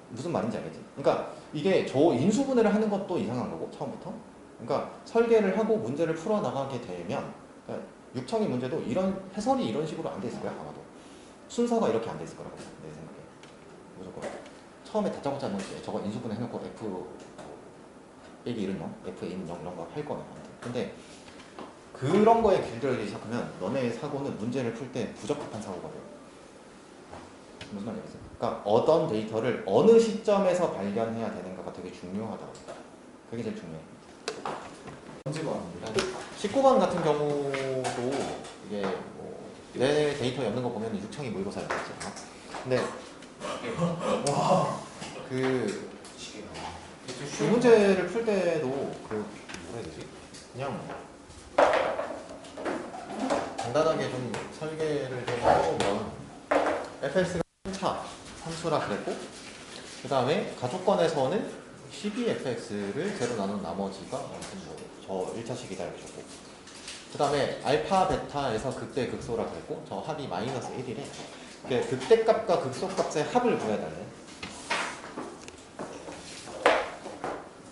무슨 말인지 알겠지? 그러니까 이게 저 인수분해를 하는 것도 이상한 거고 처음부터. 그러니까 설계를 하고 문제를 풀어나가게 되면 그러니까 육청이 문제도 이런 해설이 이런 식으로 안 돼 있을 거야 아마도. 순서가 이렇게 안 돼 있을 거라고 내 생각에. 무조건 처음에 다짜고짜 놓을게 저거 인수분해 해놓고 f 빼기 1은 0, f a는 0 이런 거 할 거야. 근데 그런 거에 길들여지기 시작하면 너네의 사고는 문제를 풀 때 부적합한 사고가 돼요. 무슨 말이겠어? 그러니까 어떤 데이터를 어느 시점에서 발견해야 되는가가 되게 중요하다고. 그게 제일 중요해. 19번 같은 경우도 이게 내 데이터에 없는 거 보면 육청이 모의고사였겠지. 근데 이 문제를 풀 때도 뭐라 해야 되지? 그냥 간단하게 좀 설계를 좀 해보면 fx가 차 함수라 그랬고 그 다음에 가족권에서는 12fx를 0 나눈 나머지가 저 1차식이다 이렇게 줬고 그 다음에 알파 베타에서 극대 극소라 그랬고 저 합이 마이너스 1이래. 극대값과 극소값의 합을 구해달래.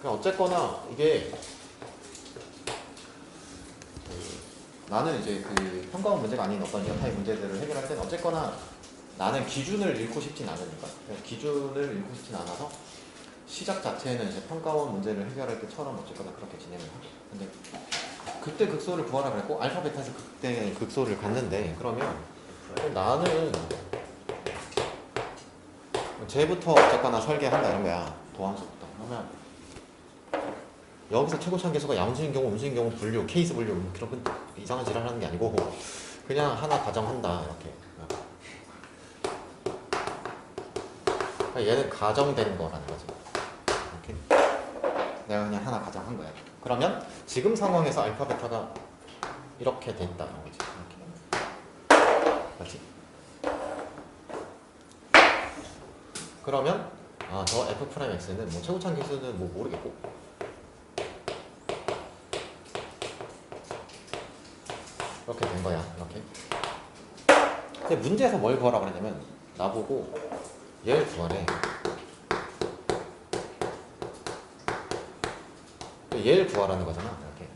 그러니까 어쨌거나 이게 나는 이제 그 평가원 문제가 아닌 어떤 연타의 문제들을 해결할 때는 어쨌거나 나는 기준을 잃고 싶진 않으니까 기준을 잃고 싶진 않아서 시작 자체는 이제 평가원 문제를 해결할 때처럼 어쨌거나 그렇게 진행을 하고. 근데 극대 극소를 구하라 그랬고 알파 베타에서 극대 극소를 갔는데 그러면 나는 쟤부터 어쨌거나 설계한다 이런 거야. 도함수부터. 그러면 여기서 최고 참계수가 양수인 경우, 음수인 경우 분류, 케이스 분류 그런 이상한 지랄 하는 게 아니고 그냥 하나 가정한다 이렇게. 그러니까 얘는 가정된 거라는 거지. 이렇게. 내가 그냥 하나 가정한 거야. 그러면 지금 상황에서 알파 베타가 이렇게 됐다 이런 거지. 이렇게. 맞지? 그러면 저 f 프라임 x는 뭐 최고참 계수는 뭐 모르겠고 이렇게 된 거야. 이렇게. 근데 문제에서 뭘 구하라 그랬냐면 나보고 얘를 구하래. 얘를 구하라는 거잖아. 이렇게.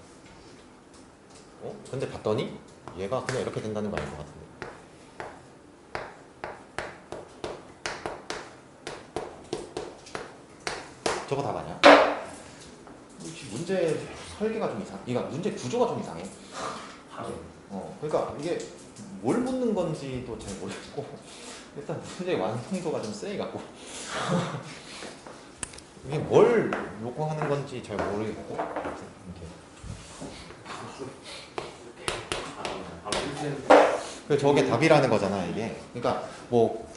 근데 봤더니 얘가 그냥 이렇게 된다는 거 아닌 것 같은데. 저거 답 아니야? 문제 설계가 좀 이상. 그러니까 문제 구조가 좀 이상해. 바로 그러니까 이게 뭘 묻는 건지도 잘 모르겠고 일단 문제 완성도가 좀 세갖고 이게 뭘 요구하는 건지 잘 모르겠고 이렇게. 저게 답이라는 거잖아 이게. 그러니까 뭐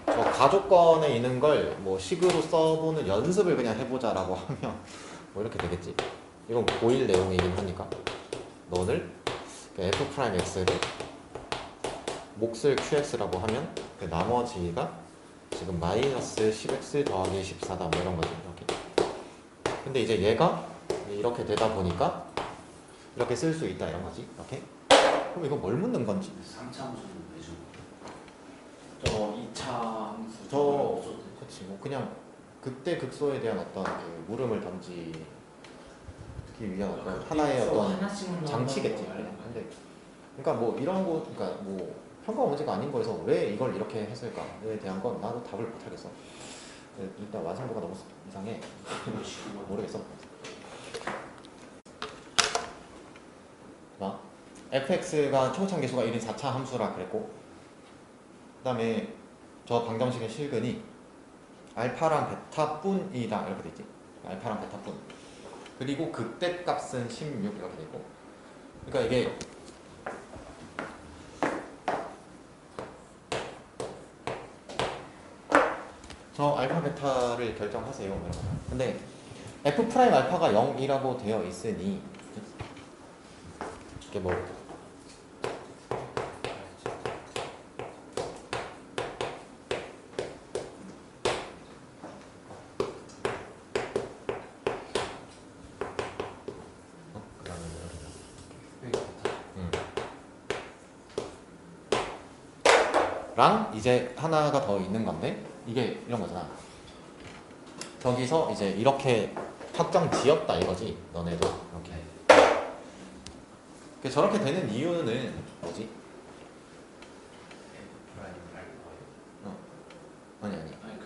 저 가족권에 있는 걸 뭐 식으로 써보는 연습을 그냥 해보자라고 하면 뭐 이렇게 되겠지. 이건 고1 내용이긴 하니까 너를 f'(x를) 몫을 qx라고 하면 그 나머지가 지금 마이너스 10x 더하기 14다 뭐 이런 거지. 이렇게. 근데 이제 얘가 이렇게 되다 보니까 이렇게 쓸 수 있다 이런 거지. 이렇게. 그럼 이거 뭘 묻는 건지. 3차 함수는 왜 줘? 저 2차 함수 그렇지 뭐 그냥 그때 극소에 대한 어떤 그 물음을 던지기 위한 어떤 하나의 어떤 장치겠지. 근데 그러니까 뭐 이런 거 그러니까 뭐 평가 문제가 아닌 거에서 왜 이걸 이렇게 했을까에 대한 건 나도 답을 못 하겠어. 일단 완성도가 너무 이상해. 모르겠어. 봐. fx가 초창계수가 1인 4차 함수라 그랬고 그 다음에 저 방정식의 실근이 알파랑 베타뿐이다 이렇게 돼 있지. 알파랑 베타뿐. 그리고 극대값은 16 이렇게 돼 있고. 그러니까 이게 저 알파 베타를 결정하세요. 근데 f 프라임 알파가 0이라고 되어 있으니 이게 뭐 랑 이제 하나가 더 있는 건데 이게 이런 거잖아. 저기서 이제 이렇게 확정 지었다 이거지. 너네도 이렇게. 저렇게 되는 이유는 뭐지? 아니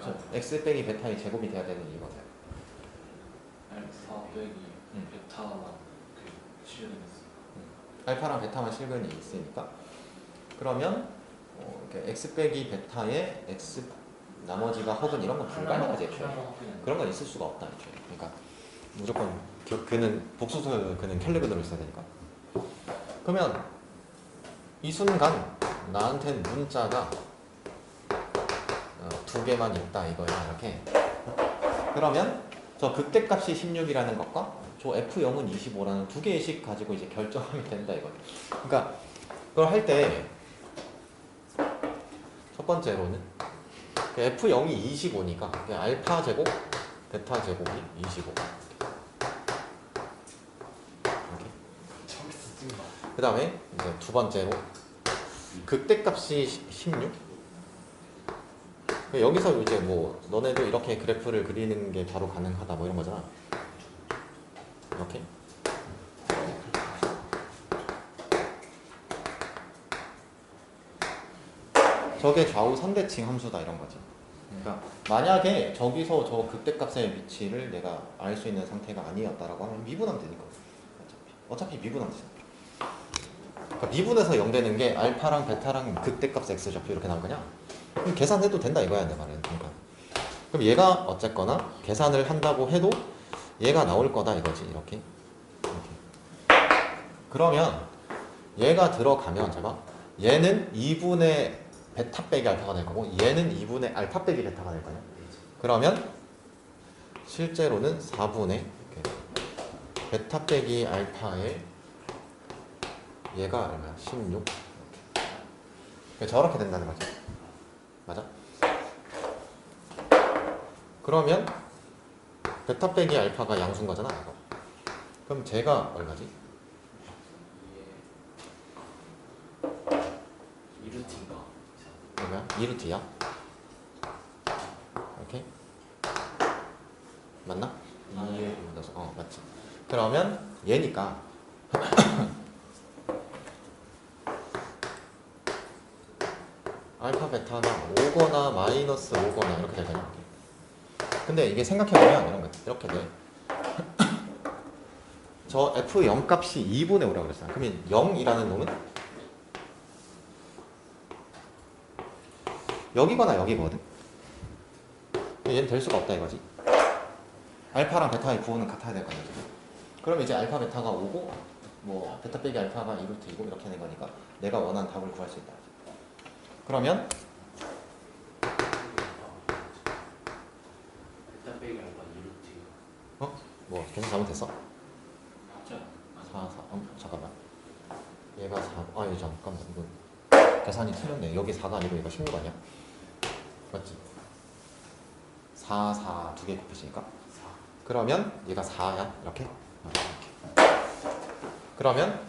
저 x 빼기 베타의 제곱이 돼야 되는 이유가 뭐야? 알파 빼기 베타만 그 실현이 있어. 알파랑 베타만 실근이 있으니까 그러면 이렇게 x 빼기 베타의 x 나머지가 허근 이런 건 불가능하지 애초에. 그런 건 있을 수가 없다 애초에. 그러니까 무조건 그는 복수소 그는 켈르그대로 있어야 되니까. 그러면 이 순간 나한테는 문자가 두 개만 있다 이거야 이렇게. 그러면 저 극대값이 16이라는 것과 저 f0은 25라는 두 개의 식 가지고 이제 결정하면 된다 이거야. 그러니까 그걸 할 때 첫 번째로는 f0이 25니까 알파 제곱 베타 제곱이 25. 그 다음에 이제 두 번째로 극대값이 16. 여기서 이제 뭐 너네도 이렇게 그래프를 그리는 게 바로 가능하다 뭐 이런 거잖아. 이렇게. 저게 좌우 상대칭 함수다 이런 거지. 그러니까 만약에 저기서 저 극대값의 위치를 내가 알 수 있는 상태가 아니었다라고 하면 미분하면 되니까. 어차피 미분하면 되잖아. 그러니까 미분해서 0 되는 게 알파랑 베타랑 극대값 x 좌표 이렇게 나올 거냐? 그럼 계산해도 된다 이거야 내 말은. 그러니까 그럼 얘가 어쨌거나 계산을 한다고 해도 얘가 나올 거다 이거지. 이렇게. 그러면 얘가 들어가면 잘 봐. 얘는 2분의 베타 빼기 알파가 될 거고 얘는 2분의 알파 빼기 베타가 될 거냐. 그러면 실제로는 4분의 베타 빼기 알파의 얘가 얼마야? 16. 저렇게 된다는 거죠. 맞아? 그러면 베타 빼기 알파가 양수인 거잖아. 이거. 그럼 제가 얼마지? 2루트인가? 그러면 2루트야. 이렇게 맞나? 2에 묻어서 맞지. 그러면 얘니까 알파 베타가 5거나 마이너스 5거나 이렇게 되거든요. 근데 이게 생각해보면 이런 거 이렇게 돼. 저 F0 값이 2분의 5라고 그랬잖아. 그러면 0이라는 놈은 여기거나 여기거든. 얘는 될 수가 없다 이거지. 알파랑 베타의 부호는 같아야 될 거 아니야. 그럼 이제 알파 베타가 5고 뭐 베타 빼기 알파가 2루트 2고 이렇게 하는 거니까 내가 원하는 답을 구할 수 있다. 그러면 베타 빼기 알파 2루트. 뭐 계산 잘못했어? 맞죠? 4, 잠깐만. 얘가 4, 얘 잠깐만 이건 계산이 틀렸네. 여기 4가 아니고 얘가 16 아니야? 맞지? 4, 4 두 개 곱했으니까 4. 그러면 얘가 4야 이렇게? 이렇게. 그러면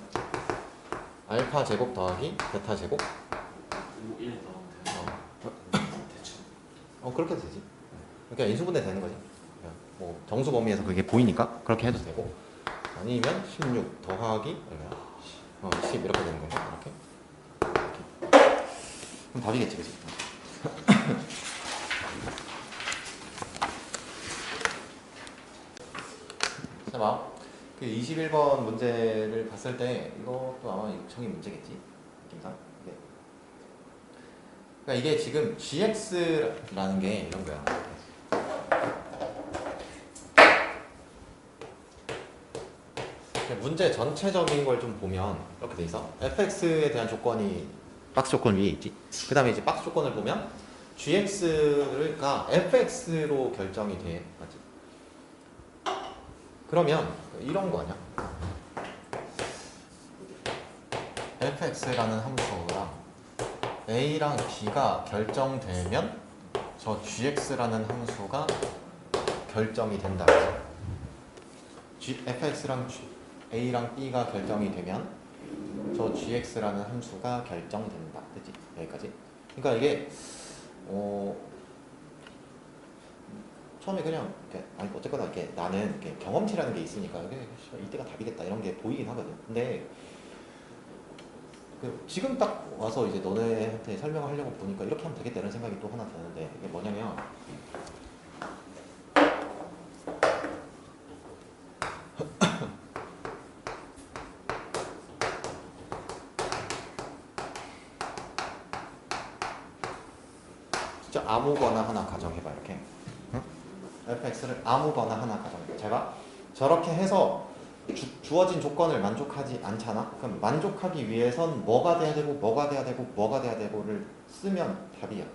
알파 제곱 더하기 베타 제곱 1 넣으면 돼. 대충. 그렇게 해도 되지. 그러니까 인수분해 되는 거지. 뭐 정수 범위에서 그게 보이니까 그렇게 해도 되고 아니면 16 더하기 10 이렇게 되는 거야. 이렇게. 그럼 답이겠지, 그치? 자, 봐. 그 21번 문제를 봤을 때 이것도 아마 유청의 문제겠지? 느낌상. 그러니까 이게 지금 gx라는 게 이런 거야. 문제 전체적인 걸 좀 보면 이렇게 돼 있어. fx에 대한 조건이 박스 조건 위에 있지. 그 다음에 이제 박스 조건을 보면 gx가 fx로 결정이 돼. 맞지? 그러면 이런 거 아니야? fx라는 함수랑 a랑 b가 결정되면 저 gx라는 함수가 결정이 된다. fx랑 a랑 b가 결정이 되면 저 gx라는 함수가 결정된다. 그치? 여기까지. 그러니까 이게 처음에 그냥 이렇게, 아니 어쨌거나 이렇게 나는 이렇게 경험치라는 게 있으니까 이게 이때가 답이겠다 이런 게 보이긴 하거든. 근데 지금 딱 와서 이제 너네한테 설명을 하려고 보니까 이렇게 하면 되겠다 이런 생각이 또 하나 드는데 이게 뭐냐면 진짜 아무거나 하나 가정해봐 이렇게. 응? fx를 아무거나 하나 가정해봐. 제가 저렇게 해서 주어진 조건을 만족하지 않잖아? 그럼 만족하기 위해선 뭐가 돼야 되고 뭐가 돼야 되고 뭐가 돼야 되고를 쓰면 답이야.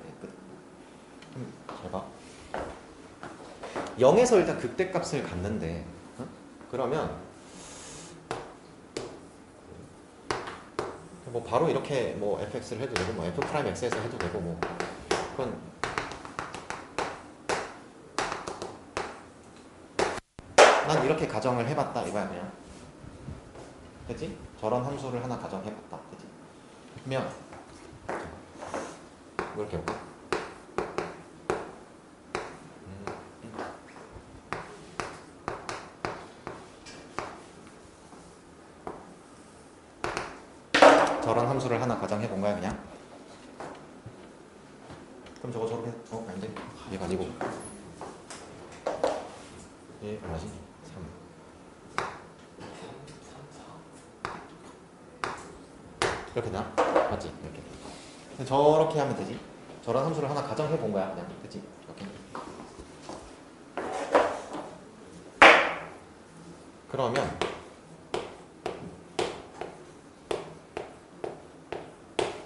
제가 0에서 일단 극대값을 갖는데 그러면 뭐 바로 이렇게 뭐 fx를 해도 되고 뭐 f'x에서 해도 되고 뭐 그건 난 이렇게 가정을 해봤다 이거야 그냥. 그치? 저런 함수를 하나 가정해봤다. 그치? 그러면 이렇게 해볼까? 저런 함수를 하나 가정해본 거야 그냥. 그럼 저거 저렇게 아닌데 얘가 아니고 얘 뭐지? 3 이렇게 나? 맞지? 이렇게 저렇게 하면 되지. 저런 함수를 하나 가정해본 거야 그냥. 그치? 이렇게. 그러면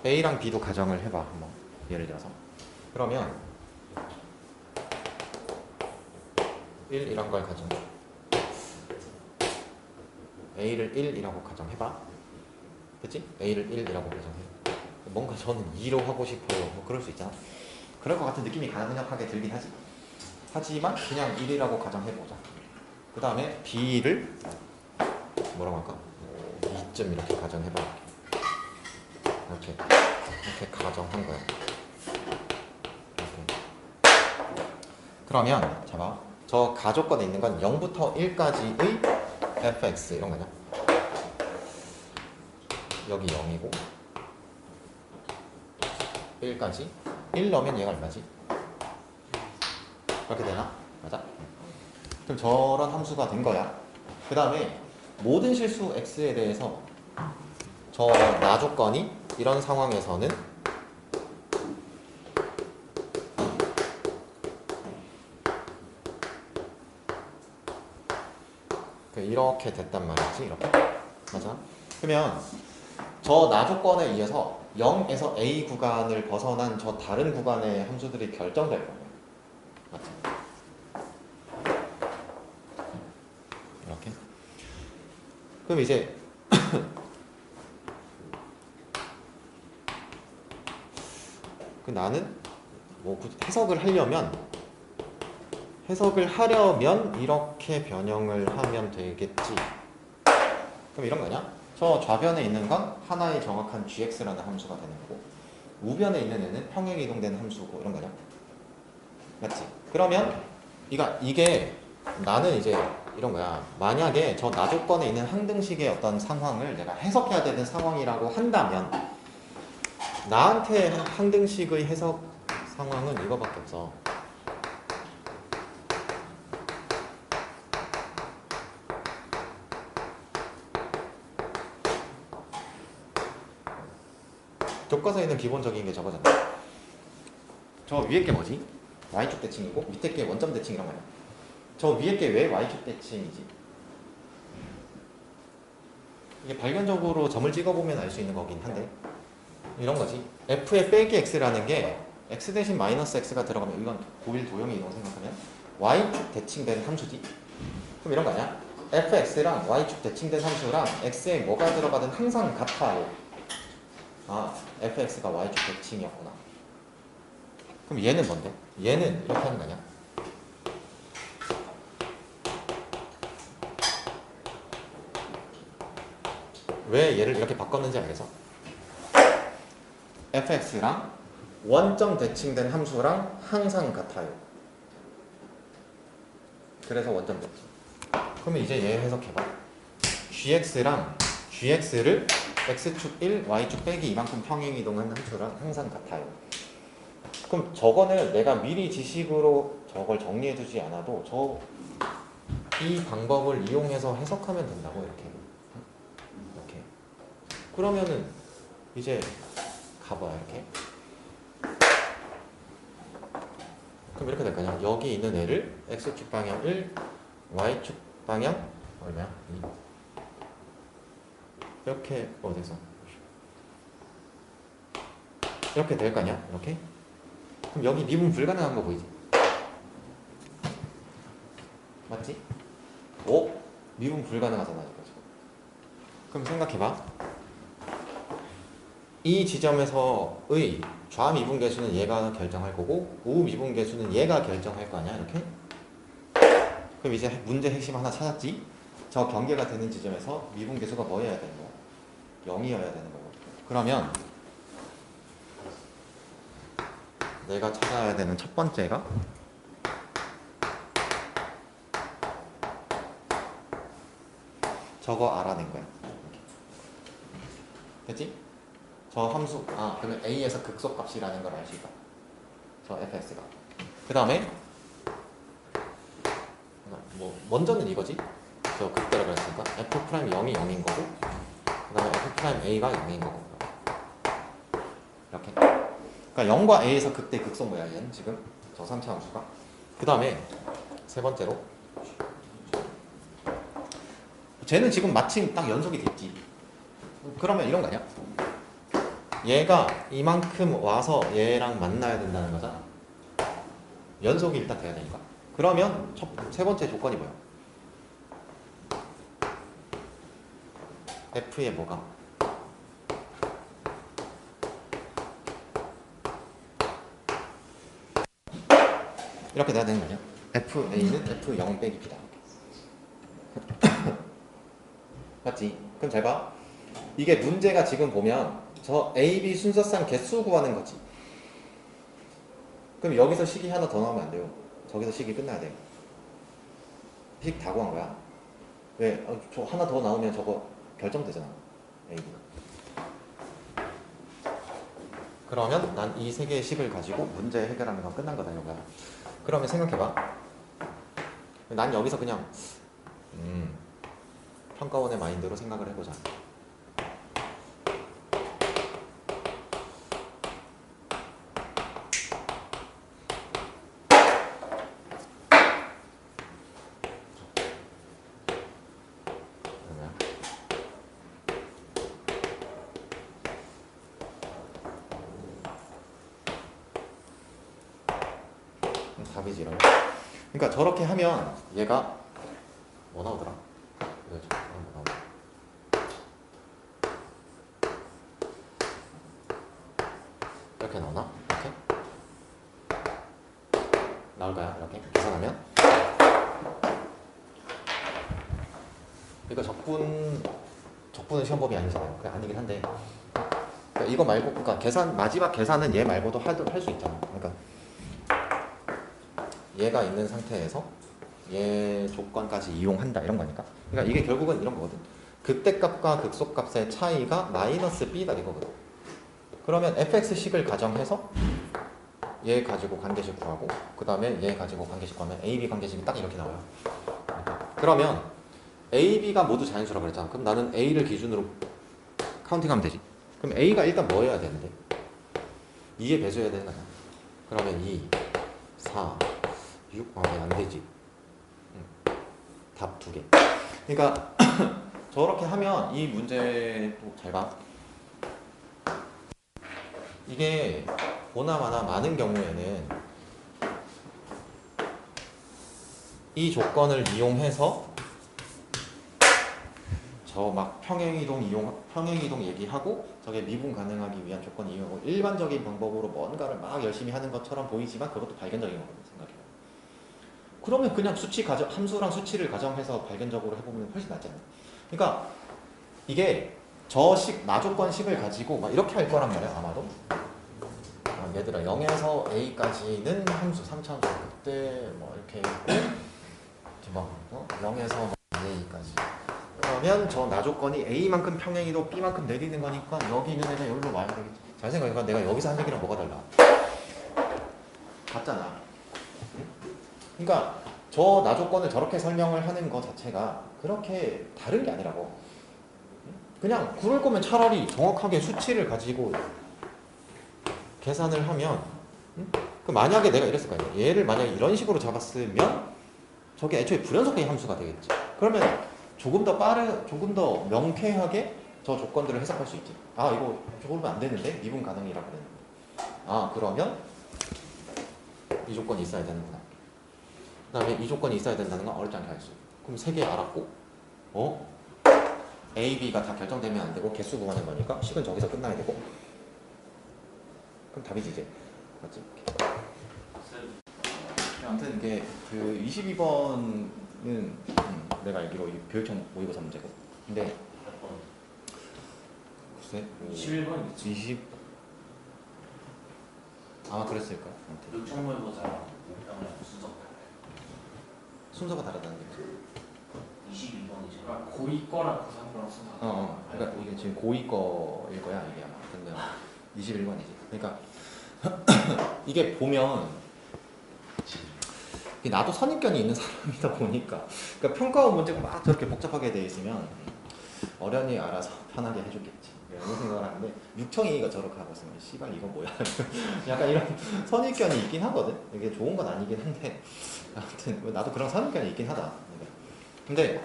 A랑 B도 가정을 해봐 한번. 예를 들어서 그러면 1 이런 걸 가정해. A를 1이라고 가정해봐. 그치? A를 1이라고 가정해. 뭔가 저는 2로 하고 싶어요. 뭐 그럴 수 있잖아. 그럴 것 같은 느낌이 강력하게 들긴 하지. 하지만 그냥 1이라고 가정해보자. 그 다음에 B를 뭐라고 할까? 2점 이렇게 가정해봐. 이렇게 이렇게 가정한 거야. 이렇게. 그러면 봐봐. 저 가족권에 있는 건 0부터 1까지의 fx 이런 거냐? 여기 0이고 1까지 1 넣으면 얘가 얼마지? 그렇게 되나? 맞아? 그럼 저런 함수가 된 거야. 그 다음에 모든 실수 x에 대해서 저 나조건이 이런 상황에서는 이렇게 됐단 말이지. 이렇게. 맞아? 그러면 저 나조건에 의해서 0에서 a 구간을 벗어난 저 다른 구간의 함수들이 결정될 거예요. 맞지? 이렇게. 그럼 이제 나는 뭐 해석을 하려면 이렇게 변형을 하면 되겠지. 그럼 이런 거냐? 저 좌변에 있는 건 하나의 정확한 gx라는 함수가 되는 거고 우변에 있는 애는 평행 이동되는 함수고 이런 거냐? 맞지? 그러면 이게 나는 이제 이런 거야. 만약에 저 나조건에 있는 항등식의 어떤 상황을 내가 해석해야 되는 상황이라고 한다면 나한테 항등식의 해석 상황은 이거밖에 없어. 교과서에 있는 기본적인 게 저거잖아. 저 위에 게 뭐지? y축 대칭이고 밑에 게 원점 대칭이란 말이야. 저 위에 게 왜 y축 대칭이지? 이게 발견적으로 점을 찍어보면 알 수 있는 거긴 한데 이런 거지. f의 빼기 x라는 게 x 대신 마이너스 x가 들어가면 이건 고일 도형의 이동 생각하면 y축 대칭된 함수지. 그럼 이런 거 아니야? fx랑 y축 대칭된 함수랑 x에 뭐가 들어가든 항상 같아요. 아, fx가 y축 대칭이었구나. 그럼 얘는 뭔데? 얘는 이렇게 하는 거 아니야? 왜 얘를 이렇게 바꿨는지 알겠어? fx랑 원점 대칭된 함수랑 항상 같아요. 그래서 원점 대칭. 그러면 이제 얘 해석해봐. gx를 x축 1, y축 빼기 이만큼 평행 이동하는 함수랑 항상 같아요. 그럼 저거는 내가 미리 지식으로 저걸 정리해두지 않아도 이 방법을 이용해서 해석하면 된다고 이렇게. 그러면은 이제 가봐 이렇게. 그럼 이렇게 될 거냐? 여기 있는 애를 x축 방향 1, y축 방향 얼마야? 2. 이렇게 어디서? 이렇게 될 거냐? 이렇게? 그럼 여기 미분 불가능한 거 보이지? 맞지? 오? 미분 불가능하잖아 이거 지금. 그럼 생각해봐. 이 지점에서의 좌미분계수는 얘가 결정할 거고 우미분계수는 얘가 결정할 거 아니야 이렇게? 그럼 이제 문제 핵심 하나 찾았지? 저 경계가 되는 지점에서 미분계수가 뭐여야 되는 거야? 0이어야 되는 거고. 그러면 내가 찾아야 되는 첫 번째가 저거 알아낸 거야. 됐지? 저 함수, 그러면 a에서 극소값이라는 걸 알 수 있다. 저 fx가. 그 다음에 먼저는 이거지? 저 극대라 그랬으니까 f'0이 0인 거고 그 다음에 f'a가 0인 거고 이렇게. 그러니까 0과 a에서 극대 극소 모야 얘는 지금 저 3차 함수가. 그 다음에 세 번째로 쟤는 지금 마침 딱 연속이 됐지. 그러면 이런 거 아니야? 얘가 이만큼 와서 얘랑 만나야 된다는 거잖아. 연속이 일단 돼야 되니까. 그러면 세 번째 조건이 뭐야? f의 뭐가? 이렇게 돼야 되는 거 아니야? fa는 f0 빼기 b다. 맞지? 그럼 잘 봐. 이게 문제가 지금 보면 저 A, B 순서상 개수 구하는 거지. 그럼 여기서 식이 하나 더 나오면 안 돼요. 저기서 식이 끝나야 돼요. 식 다 구한 거야. 왜? 저 하나 더 나오면 저거 결정되잖아. A, B. 그러면 난 이 세 개의 식을 가지고 문제 해결하는 건 끝난 거다 이거야. 그러면 생각해봐. 난 여기서 그냥 평가원의 마인드로 생각을 해보자. 답이지 이러면. 그러니까 저렇게 하면 얘가 뭐 나오더라? 이거죠. 뭐 나오더라? 이렇게 나오나? 이렇게? 나올까요? 이렇게 계산하면? 이거 적분은 시험법이 아니잖아요. 그게 아니긴 한데. 그러니까 이거 말고, 그러니까 마지막 계산은 얘 말고도 할 수 있잖아. 그러니까 얘가 있는 상태에서 얘 조건까지 이용한다 이런 거니까. 그러니까 이게 결국은 이런 거거든. 극대값과 극소값의 차이가 마이너스 b다 이거거든. 그러면 fx식을 가정해서 얘 가지고 관계식 구하고 그 다음에 얘 가지고 관계식 구하면 a, b 관계식이 딱 이렇게 나와요. 그러면 a, b가 모두 자연수라고 그랬잖아. 그럼 나는 a를 기준으로 카운팅하면 되지. 그럼 a가 일단 뭐여야 되는데? 2의 배수여야 되는 거야. 그러면 2, 4, 6, 안 되지. 답 2개. 그러니까 저렇게 하면 이 문제도 잘 봐. 이게 보나마나 많은 경우에는 이 조건을 이용해서 저 막 평행이동 얘기하고 저게 미분 가능하기 위한 조건 이용하고 일반적인 방법으로 뭔가를 막 열심히 하는 것처럼 보이지만 그것도 발견적인 거거든요. 생각해요. 그러면 그냥 함수랑 수치를 가정해서 발견적으로 해보면 훨씬 낫잖아요. 그러니까 이게 나조건식을 가지고 막 이렇게 할 거란 말이야 아마도. 얘들아 0에서 a까지는 함수 3차함수 그때 뭐 이렇게 있고 0에서 a까지. 그러면 저 나조건이 a만큼 평행이도 b만큼 내리는 거니까 여기 있는 애는 여기로 와야 되겠지. 잘 생각해봐. 내가 여기서 한 얘기랑 뭐가 달라? 같잖아. 그러니까 저 나조건을 저렇게 설명을 하는 것 자체가 그렇게 다른 게 아니라고. 그냥 그럴 거면 차라리 정확하게 수치를 가지고 계산을 하면 그 만약에 내가 이랬을 거 아니야. 얘를 만약에 이런 식으로 잡았으면 저게 애초에 불연속의 함수가 되겠지. 그러면 조금 더 명쾌하게 저 조건들을 해석할 수 있지. 아 이거 저거면 안 되는데 미분 가능이라고 그랬는데. 아 그러면 이 조건이 있어야 되는구나. 그 다음에 이 조건이 있어야 된다는 건 어렵지 않게 알 수 있어. 그럼 3개 알았고 A, B가 다 결정되면 안 되고 개수 구하는 거니까 식은 저기서 끝나야 되고 그럼 답이지 이제. 맞지? 아무튼 이게 그 22번은 내가 알기로 교육청 모의고사 문제고. 근데 글쎄 21번 20 아마 그랬을 거야. 아무튼 육청모의고사랑 순서가 다르다는 게. 22번이죠. 그러니까 고2 거랑 고3 거랑 순서. 그러니까 이게 지금 고2 거일 거야 이게 아마. 근데 21번이지. 그러니까 이게 보면 나도 선입견이 있는 사람이다 보니까 그러니까 평가원 문제가 막 저렇게 복잡하게 돼 있으면 어련히 알아서 편하게 해줬겠지 이런 생각을 하는데 육청이가 저렇게 하고 있으면 씨발 이거 뭐야 약간 이런 선입견이 있긴 하거든. 이게 좋은 건 아니긴 한데 아무튼 나도 그런 선입견이 있긴 하다. 근데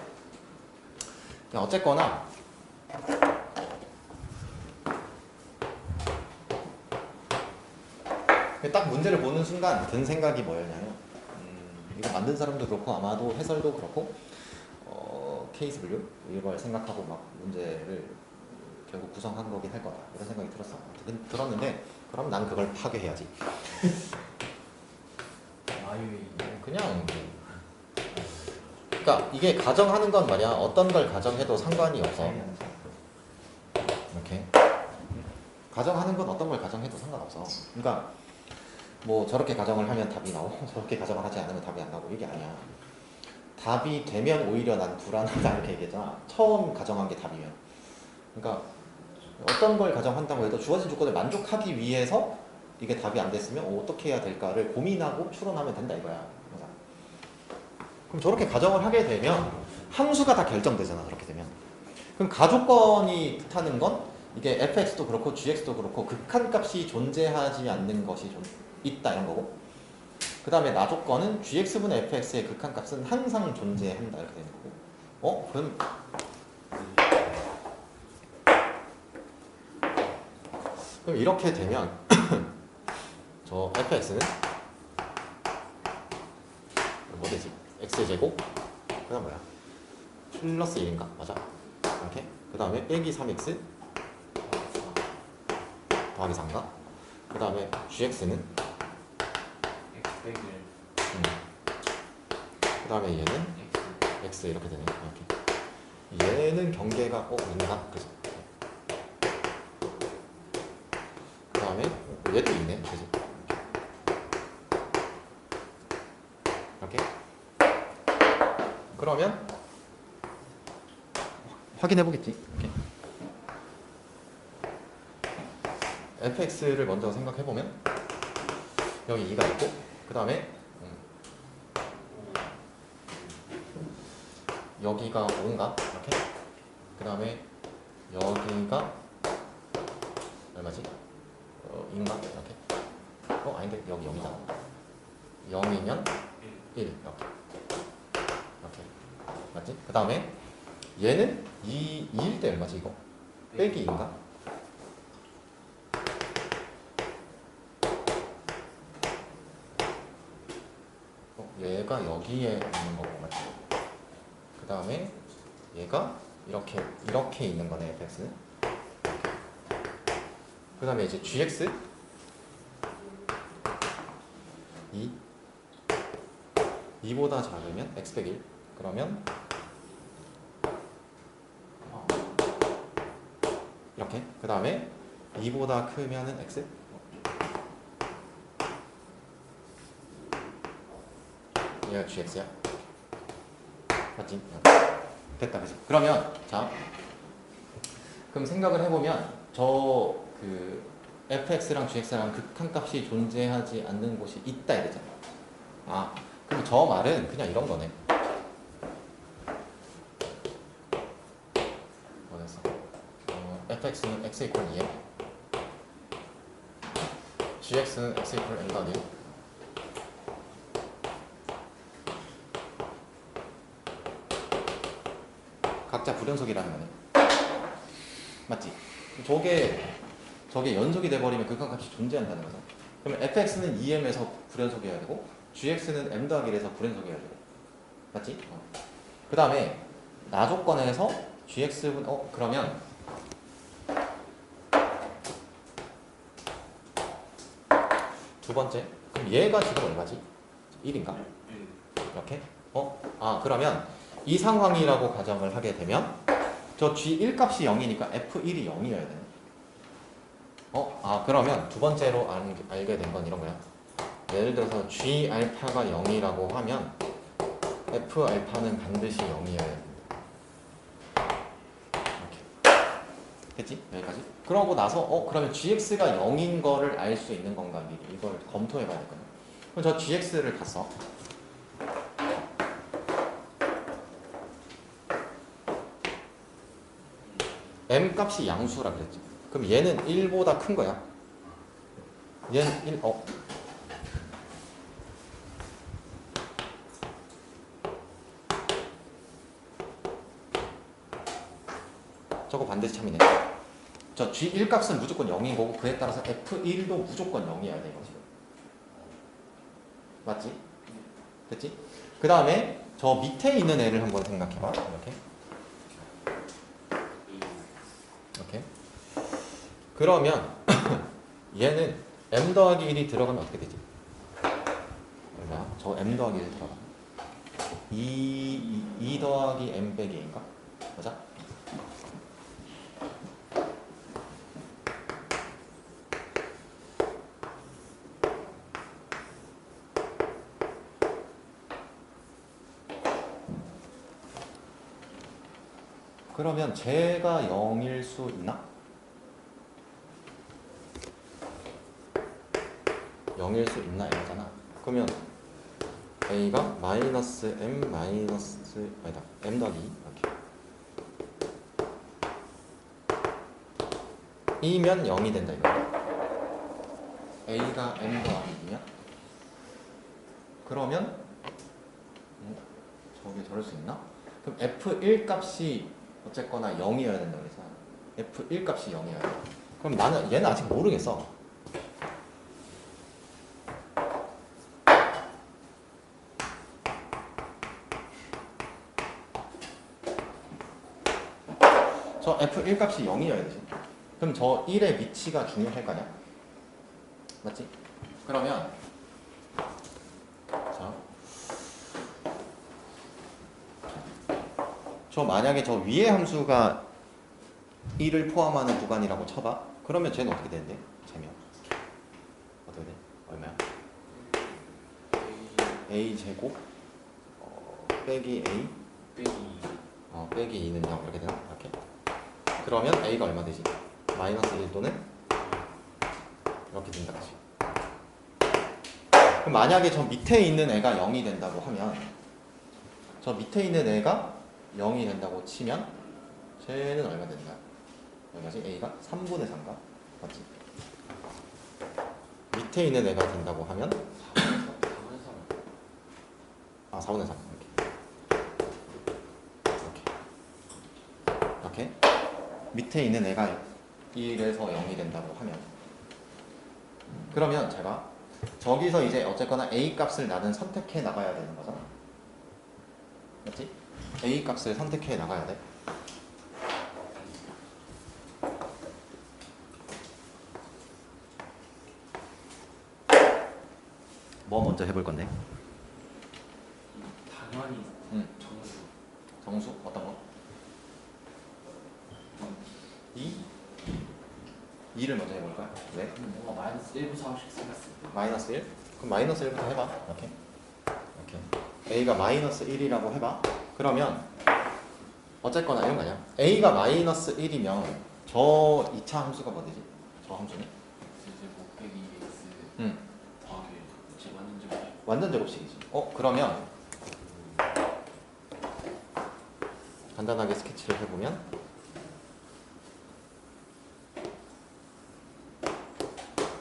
어쨌거나 딱 문제를 보는 순간 든 생각이 뭐였냐면 이거 만든 사람도 그렇고 아마도 해설도 그렇고 KSW 이걸 생각하고 막 문제를 결국 구성한 거긴 할 거다 이런 생각이 들었어. 들었는데 그럼 난 그걸 파괴해야지. 그냥 그러니까 이게 가정하는 건 말이야 어떤 걸 가정해도 상관이 없어. 가정하는 건 어떤 걸 가정해도 상관없어. 그러니까 뭐 저렇게 가정을 하면 답이 나오고 저렇게 가정을 하지 않으면 답이 안 나오고 이게 아니야. 답이 되면 오히려 난 불안하다 이렇게 얘기했잖아. 처음 가정한 게 답이면. 그러니까 어떤 걸 가정한다고 해도 주어진 조건을 만족하기 위해서 이게 답이 안 됐으면 어떻게 해야 될까를 고민하고 추론하면 된다 이거야. 항상. 그럼 저렇게 가정을 하게 되면 함수가 다 결정되잖아. 저렇게 되면. 그럼 가조건이 뜻하는 건 이게 fx도 그렇고 gx도 그렇고 극한값이 존재하지 않는 것이 있다 이런 거고, 그 다음에 나조건은 gx분의 fx의 극한값은 항상 존재한다 이렇게 되는 거고. 그럼 이렇게 되면 저 fx는 뭐 되지? x제곱 그 다음 뭐야? 플러스 1인가? 맞아. 이렇게 그 다음에 빼기 3x 더하기 3가 그 다음에 gx는 X 빼기 그 다음에 얘는 x 이렇게 되네. 이렇게 얘는 경계가 있나? 그죠? 그 다음에 얘도 있네. 그죠? 이렇게 그러면 확인해 보겠지. 이렇게 fx를 먼저 생각해 보면 여기 2가 있고 그 다음에 여기가 5인가? 이렇게 그 다음에 여기가 얼마지? 2인가? 이렇게 아닌데 여기 0이잖아. 0이면 1 이렇게 맞지? 그 다음에 얘는 2일 때 얼마지 이거? 빼기 2인가? 얘가 여기에 있는 거고 맞지? 그 다음에 얘가 이렇게 있는 거네 fx는. 그 다음에 이제 gx 2보다 작으면 x 빼기 1 그러면 이렇게 그 다음에 2보다 크면은 x 얘가 gx야 맞지? 됐다 그죠? 그러면 자 그럼 생각을 해보면 저 그 fx랑 gx랑 극한값이 존재하지 않는 곳이 있다 이랬잖아. 그럼 저 말은 그냥 이런 거네. 뭐였어? fx는 x 이퀄 2m gx는 x 이퀄 n 더하기 1 각자 불연속이라는 거네. 맞지? 저게 연속이 돼버리면 극한값이 존재한다는 거죠. 그러면 fx는 2m에서 불연속이어야 되고 gx는 m 더하기 1에서 불연속이어야 되고 맞지? 그 다음에 나조건에서 gx분 그러면 두 번째 그럼 얘가 지금 얼마지? 1인가? 이렇게? 그러면 이 상황이라고 가정을 하게 되면 저 G1 값이 0이니까 F1이 0이어야 되네. 그러면 두 번째로 알게 된 건 이런 거야. 예를 들어서 G 알파가 0이라고 하면 F 알파는 반드시 0이어야 된다. 이렇게. 됐지? 여기까지? 그러고 나서 그러면 GX가 0인 거를 알 수 있는 건가 미리 이걸 검토해 봐야 되거든. 그럼 저 GX를 봤어. M 값이 양수라 그랬지. 그럼 얘는 1보다 큰 거야. 얘는 1, 저거 반드시 참이네. 저 G1 값은 무조건 0인 거고 그에 따라서 F1도 무조건 0이어야 돼 이거 지금. 맞지? 됐지? 그 다음에 저 밑에 있는 애를 한번 생각해봐. 이렇게. 그러면 얘는 m 더하기 1이 들어가면 어떻게 되지? 얼마야? 저 m 더하기 1 들어가. 2 더하기 m 빼기 a인가? 맞아? 그러면 제가 0일 수 있나? 0일 수 있나 이거잖아. 그러면 a가 마이너스 m 마이너스 아니다 m 더하기 2 이렇게 이면 0이 된다 이거야. a가 m 더하기 2면 그러면 저게 저럴 수 있나? 그럼 f1 값이 어쨌거나 0이어야 된다 그래서 f1 값이 0이어야 돼. 그럼 나는 얘는 아직 모르겠어. 저 f1 값이 0이어야 되지. 그럼 저 1의 위치가 중요할 거냐? 맞지? 그러면 자, 저 만약에 저 위의 함수가 1을 포함하는 구간이라고 쳐봐. 그러면 쟤는 어떻게 되는데? 쟤면 어떻게 돼? 얼마야? a 제곱 빼기 a 빼기 2는 0 이렇게 되나? 이렇게. 그러면 a가 얼마 되지? 마이너스 1 또는 이렇게 된다 그치? 그럼 만약에 저 밑에 있는 애가 0이 된다고 하면 저 밑에 있는 애가 0이 된다고 치면 쟤는 얼마 된다? 얼마지? a가 3분의 3가? 맞지? 밑에 있는 애가 된다고 하면 4분의 3 이렇게 밑에 있는 애가 1에서 0이 된다고 하면 그러면 제가 저기서 이제 어쨌거나 a 값을 나는 선택해 나가야 되는 거잖아. 맞지? a 값을 선택해 나가야 돼. 뭐 먼저 해볼 건데? 당연히 정수. 정수? 어떤 거? 2? 2를 먼저 해볼 거야. 왜? 뭔가 마이너스 1부터 하나씩 생겼을 때. 마이너스 1? 그럼 마이너스 1부터 해봐. 이렇게. a가 마이너스 1이라고 해봐. 그러면 어쨌거나 이런 거 아니야? a가 마이너스 1이면 저 2차 함수가 뭐 되지? 저 함수는? 이제 곱빼기 x 응. 더하기 완전 제곱. 완전 제곱식이지. 그러면 간단하게 스케치를 해보면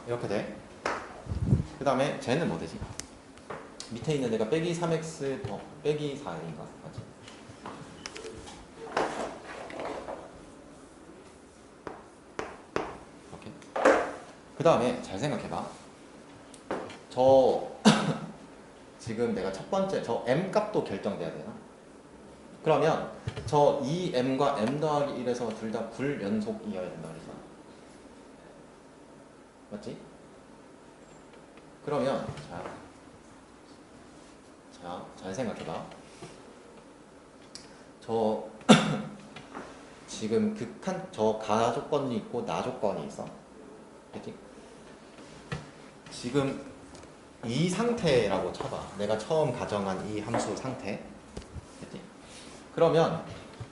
이렇게 돼. 그 다음에 쟤는 뭐 되지? 밑에 있는 애가 빼기 3x 더 빼기 4인가? 맞지? 이렇게. 그 다음에 잘 생각해봐. 저 지금 내가 첫 번째 저 m 값도 결정돼야 되나? 그러면 저 2m과 m 더하기 1에서 둘 다 불연속이어야 된다 그랬잖아. 맞지? 그러면 자, 잘 생각해봐. 저 지금 극한 저 가 조건이 있고 나 조건이 있어. 그치? 지금 이 상태라고 쳐봐. 내가 처음 가정한 이 함수 상태. 그치? 그러면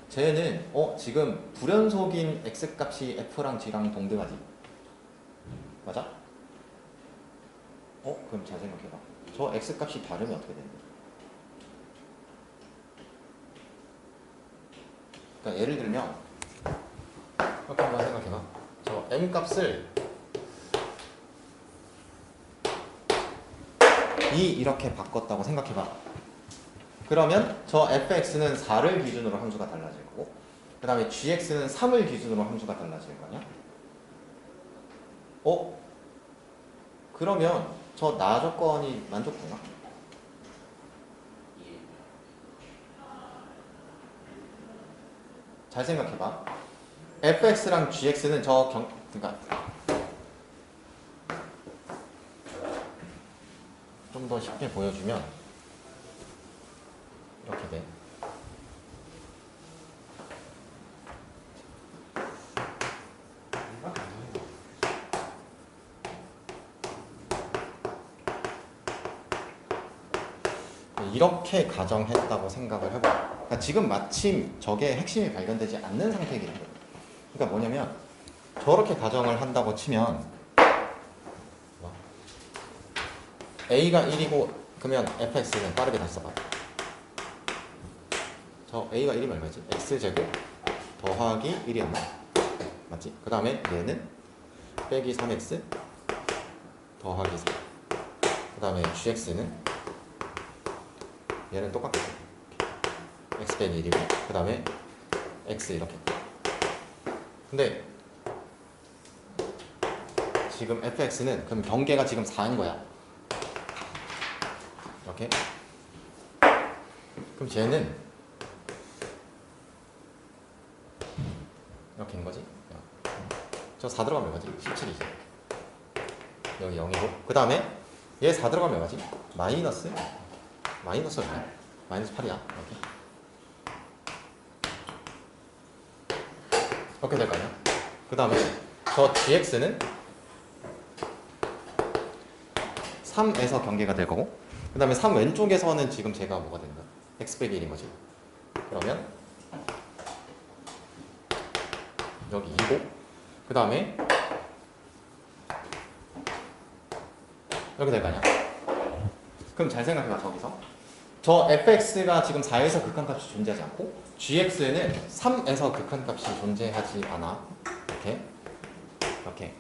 쟤는 지금 불연속인 x값이 f랑 g랑 동등하지? 맞아? 그럼 잘 생각해봐. 저 x값이 다르면 어떻게 되는데? 그러니까 예를 들면 이렇게 한번 생각해봐. 저 m 값을 이렇게 바꿨다고 생각해봐. 그러면 저 fx는 4를 기준으로 함수가 달라질 거고 그 다음에 gx는 3을 기준으로 함수가 달라질 거 아니야? 그러면 저 나 조건이 만족되나? 예. 잘 생각해봐. fx랑 gx는 그러니까 좀 더 쉽게 보여주면 이렇게 돼. 이렇게 가정했다고 생각을 해봐. 그러니까 지금 마침 저게 핵심이 발견되지 않는 상태이긴 해요. 그러니까 뭐냐면 저렇게 가정을 한다고 치면 A가 1이고 그러면 fx는 빠르게 다시 써봐요. 저 A가 1이면 얼마지? x제곱 더하기 1이었나? 맞지? 그 다음에 얘는 빼기 3x 더하기 4. 그 다음에 gx는 얘는 똑같겠죠. x 빼기 1이고 그 다음에 x 이렇게. 근데 지금 fx는 그럼 경계가 지금 4인 거야. 이렇게. 그럼 쟤는 이렇게 있는 거지. 저 4 들어가면 얼마지? 17이지. 여기 0이고 그 다음에 얘 4 들어가면 얼마지? 마이너스 얼마야? 마이너스 8이야. 이렇게 될 거 아니야? 그 다음에 저 gx는 3에서 경계가 될 거고 그 다음에 3 왼쪽에서는 지금 제가 뭐가 되는 거야? x 빼기 1인 거지. 그러면 여기 2고 그 다음에 이렇게 될 거 아니야? 그럼 잘 생각해봐. 저기서 저 fx가 지금 4에서 극한값이 존재하지 않고 gx는 3에서 극한값이 존재하지 않아. 이렇게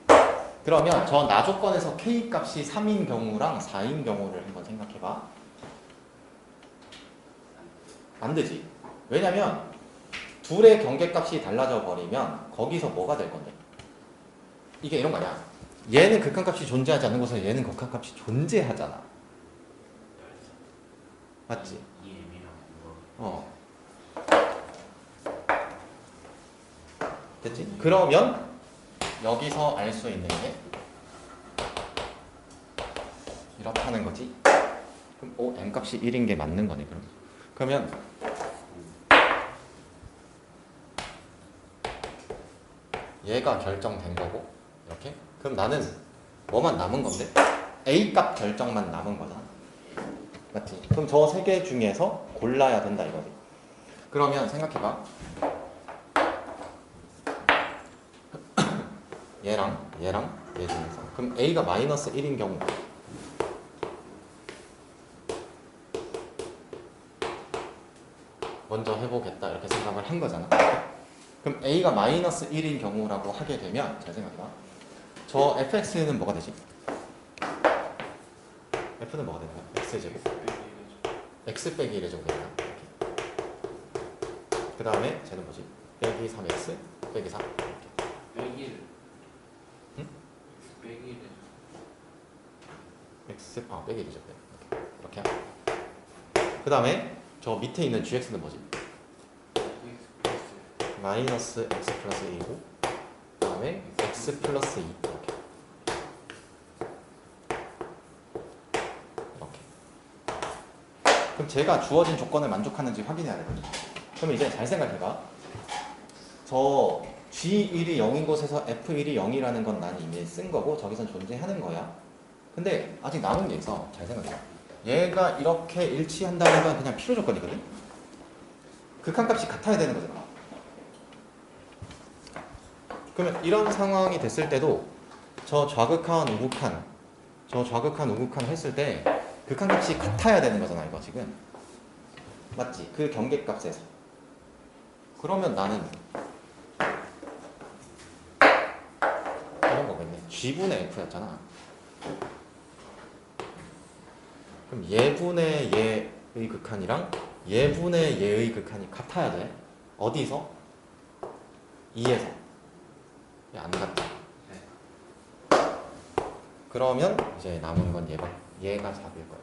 그러면 저 나조건에서 k값이 3인 경우랑 4인 경우를 한번 생각해봐. 안 되지. 왜냐면 둘의 경계값이 달라져 버리면 거기서 뭐가 될 건데? 이게 이런 거 아니야. 얘는 극한값이 존재하지 않는 곳에서 얘는 극한값이 존재하잖아. 맞지? 됐지? 그러면 여기서 알 수 있는 게 이렇다는 거지. 그럼 n값이 1인 게 맞는 거네. 그러면 얘가 결정된 거고 이렇게. 그럼 나는 뭐만 남은 건데? A값 결정만 남은 거잖아. 맞지? 그럼 저 세 개 중에서 골라야 된다 이거지. 그러면 생각해봐. 얘랑 얘 중에서 그럼 A가 마이너스 1인 경우 먼저 해보겠다 이렇게 생각을 한 거잖아. 그럼 A가 마이너스 1인 경우라고 하게 되면 잘 생각해봐. 저 fx는 뭐가 되지? f는 뭐가 되는 거야? x제곱 x 빼기 1의 제곱 되나? 그 다음에 쟤는 뭐지? 빼기 3x 빼기 4 빼기 1. 응? 빼기 1. x 빼기 1이죠. 이렇게 그 다음에 저 밑에 있는 gx는 뭐지? 마이너스 x 플러스 1이고 그 다음에 x 플러스 2 이렇게. 그럼 제가 주어진 조건을 만족하는지 확인해야 되거든요. 그럼 이제 잘 생각해봐. 저 G1이 0인 곳에서 F1이 0이라는 건 난 이미 쓴 거고 저기선 존재하는 거야. 근데 아직 남은 게 있어. 잘 생각해봐. 얘가 이렇게 일치한다는 건 그냥 필요 조건이거든. 극한값이 같아야 되는 거잖아. 그러면 이런 상황이 됐을 때도 저 좌극한 우극한 했을 때 극한값이 같아야 되는 거잖아 이거 지금. 맞지? 그 경계값에서. 그러면 나는 이런 거겠네. G분의 F였잖아. 그럼 얘분의 얘의 극한이랑 얘분의 얘의 극한이 같아야 돼. 어디서? 2에서. 안 같아. 그러면 이제 남은 건 얘가 잡일 거야.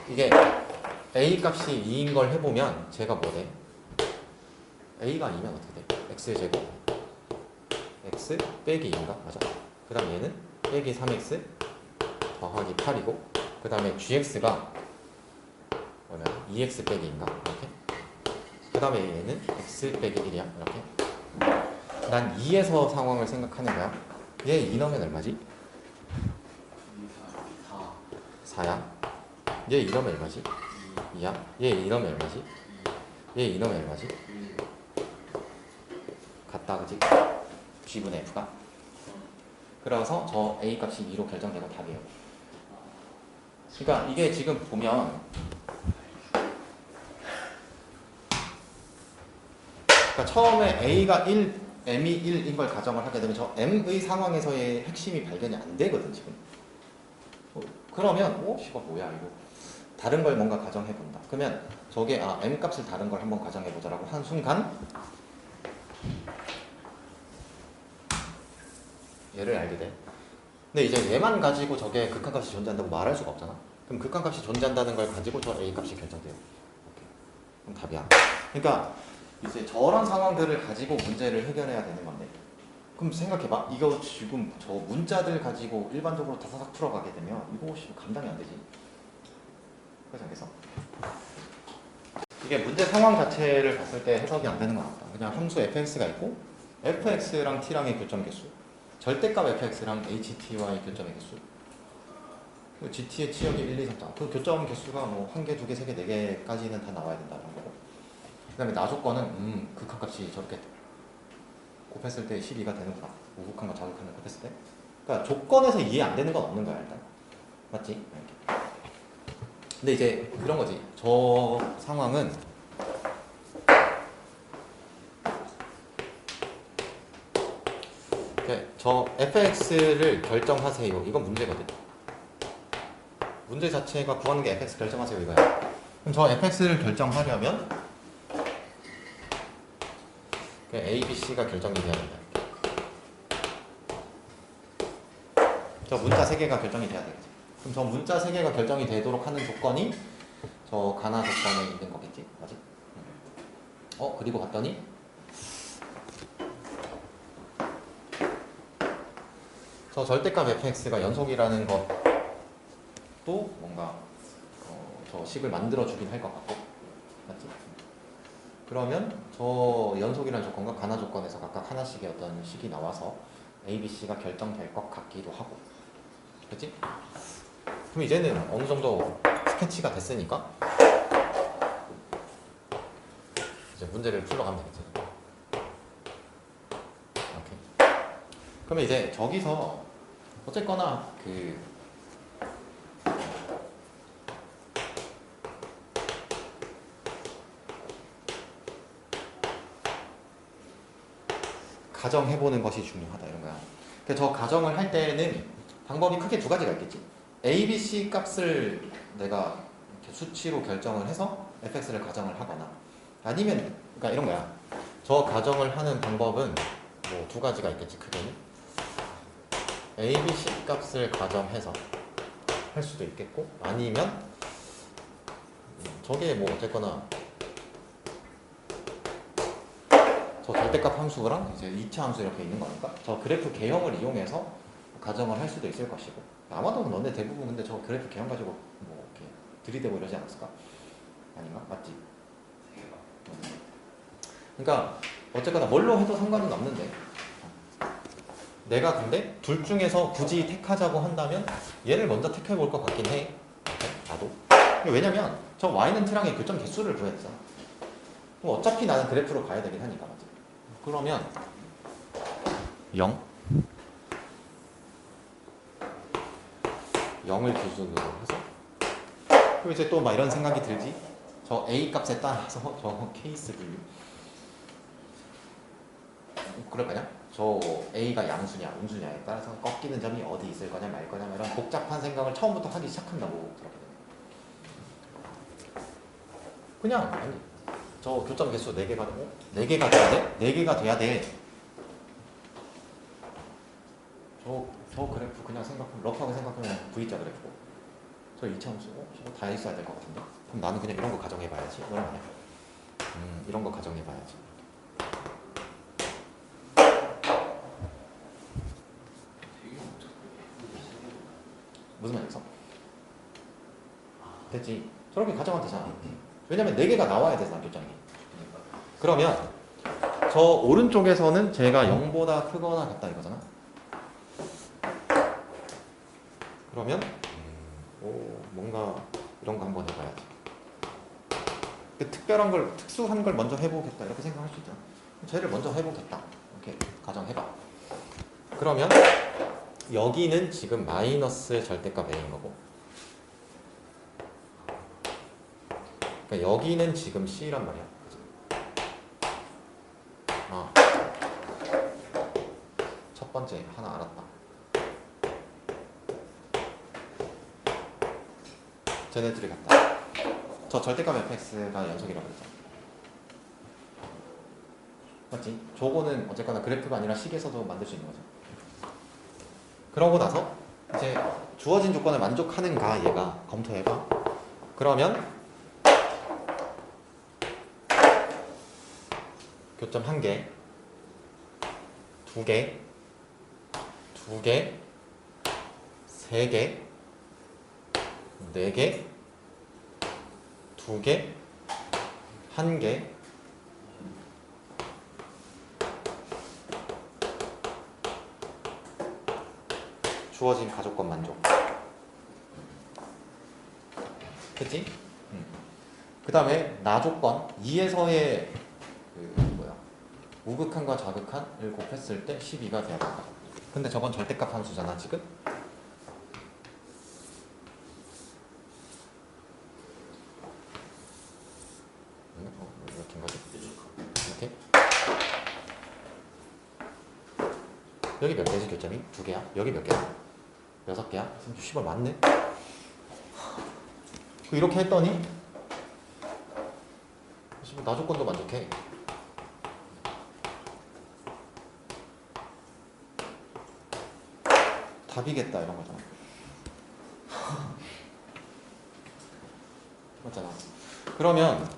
이게 A 값이 2인 걸 해보면 제가 뭐 돼? A가 2면 어떻게 돼? X제곱 X 빼기 2인가? 맞아. 그 다음 얘는 빼기 3X 더하기 8이고 그 다음에 GX가 뭐냐? 2X 빼기 2인가? 이렇게. 그 다음에 얘는 X 빼기 1이야. 이렇게. 난 2에서 상황을 생각하는 거야. 얘 2 넣으면 얼마지? 4. 4야. 얘 2 넣으면 얼마지? 2. 2야? 얘 이놈이 얼마지? 얘 이놈이 얼마지? 같다 그지? G분의 F가 그래서 저 A 값이 2로 결정되고 답이에요. 그러니까 이게 지금 보면 그러니까 처음에 A가 1, M이 1인 걸 가정을 하게 되면 저 M의 상황에서의 핵심이 발견이 안 되거든 지금. 그러면 씨발 뭐야 이거 다른 걸 뭔가 가정해 본다. 그러면 저게 M 값을 다른 걸 한번 가정해 보자라고 한 순간 얘를 알게 돼. 근데 이제 얘만 가지고 저게 극한값이 존재한다고 말할 수가 없잖아. 그럼 극한값이 존재한다는 걸 가지고 저 A 값이 결정돼요. 오케이. 그럼 답이야. 그러니까 이제 저런 상황들을 가지고 문제를 해결해야 되는 건데 그럼 생각해봐. 이거 지금 저 문자들 가지고 일반적으로 다사삭 풀어가게 되면 이거 감당이 안 되지. 그래서 그래서 이게 문제 상황 자체를 봤을 때 해석이 안 되는 것 같다. 그냥 함수 fx가 있고 fx랑 t랑의 교점 개수 절대값 fx랑 ht와의 교점의 개수 gt의 치역이 1, 2, 3, 4 그 교점 개수가 뭐 1개, 2개, 3개, 4개까지는 다 나와야 된다는 거고 그 다음에 나조건은 극한값이 저렇게 곱했을 때 12가 되는구나. 우극한과 자극한을 곱했을 때 그러니까 조건에서 이해 안 되는 건 없는 거야 일단. 맞지? 이렇게. 근데 이제 그런 거지. 저 상황은 저 fx를 결정하세요. 이건 문제거든. 문제 자체가 구하는 게 fx 결정하세요 이거야. 그럼 저 fx를 결정하려면 a, b, c가 결정이 돼야 된다. 저 문자 3개가 결정이 돼야 되겠지. 그럼 저 문자 3개가 결정이 되도록 하는 조건이 저 가나 조건에 있는 거겠지. 맞지? 그리고 봤더니 저 절대값 fx가 연속이라는 것도 뭔가 저 식을 만들어 주긴 할 것 같고. 맞지? 그러면 저 연속이라는 조건과 가나 조건에서 각각 하나씩의 어떤 식이 나와서 A, B, C가 결정될 것 같기도 하고. 그치? 그럼 이제는 어느 정도 스케치가 됐으니까 이제 문제를 풀러가면 되겠지. 오케이. 그러면 이제 저기서 어쨌거나 가정해보는 것이 중요하다 이런 거야. 그러니까 저 가정을 할 때는 방법이 크게 2가지가 있겠지. A, B, C 값을 내가 이렇게 수치로 결정을 해서 fx를 가정을 하거나 아니면 그러니까 이런 거야. 저 가정을 하는 방법은 뭐 2가지가 있겠지 크게는. A, B, C 값을 가정해서 할 수도 있겠고 아니면 저게 뭐 어쨌거나 저 절대값 함수랑 이제 2차 함수 이렇게 있는 거니까 저 그래프 개형을 이용해서 가정을 할 수도 있을 것이고 아마도 너네 대부분 근데 저 그래프 개형 가지고 뭐 이렇게 들이대고 이러지 않았을까? 아닌가? 맞지? 그러니까 어쨌거나 뭘로 해도 상관은 없는데 내가 근데 둘 중에서 굳이 택하자고 한다면 얘를 먼저 택해 볼 것 같긴 해. 나도. 왜냐면 저 y는 t랑의 교점 개수를 구해야 되잖아. 그럼 어차피 나는 그래프로 가야 되긴 하니까 맞지? 그러면 0 0을 기준으로 해서 그리고 이제 또 막 이런 생각이 들지? 저 A 값에 따라서 저 케이스 분류 그럴 거냐? 저 A가 양수냐 음수냐에 따라서 꺾이는 점이 어디 있을 거냐 말 거냐 이런 복잡한 생각을 처음부터 하기 시작한다고 들었거든요. 그냥 아니 저 교점 개수 4개가 되고 4개가 돼야 돼? 4개가 돼야 돼. 저 그래프 그냥 러프하게 생각하면 V자 그래프고 저 2차 함수고 저거 다 있어야 될 것 같은데 그럼 나는 그냥 이런 거 가정해봐야지. 이런 거냐? 이런 거 가정해봐야지. 무슨 말이었어? 됐지. 저렇게 가정하면 되잖아. 왜냐면 4개가 나와야 되잖아 교점이. 그러면 저 오른쪽에서는 제가 0보다 크거나 같다 이거잖아. 그러면 뭔가 이런 거 한번 해봐야지. 그 특별한 걸 특수한 걸 먼저 해보겠다 이렇게 생각할 수 있잖아. 쟤를 먼저 해보겠다 이렇게 가정해봐. 그러면 여기는 지금 마이너스의 절대값 a인 거고, 그러니까 여기는 지금 c란 말이야. 첫 번째 하나 알았다. 쟤네들이 같다. 저 절대값 fx가 연속이라고 했잖아. 맞지? 저거는 어쨌거나 그래프가 아니라 식에서도 만들 수 있는 거죠. 그러고 나서 이제 주어진 조건을 만족하는가 얘가 검토해봐. 그러면 교점 1개, 2개, 2개, 3개, 4개, 2개, 1개, 주어진 가족권 만족. 그치? 그 다음에 나조건 2에서의 우극한과 좌극한을 곱했을 때 12가 돼야 된다. 근데 저건 절대값 함수잖아 지금? 이렇게 인 거지? 이렇게? 여기 몇 개지 교점이? 2개야? 여기 몇 개야? 6개야? 10월 맞네? 이렇게 했더니 나조건도 만족해. 답이겠다 이런 거잖아. 맞잖아. 그러면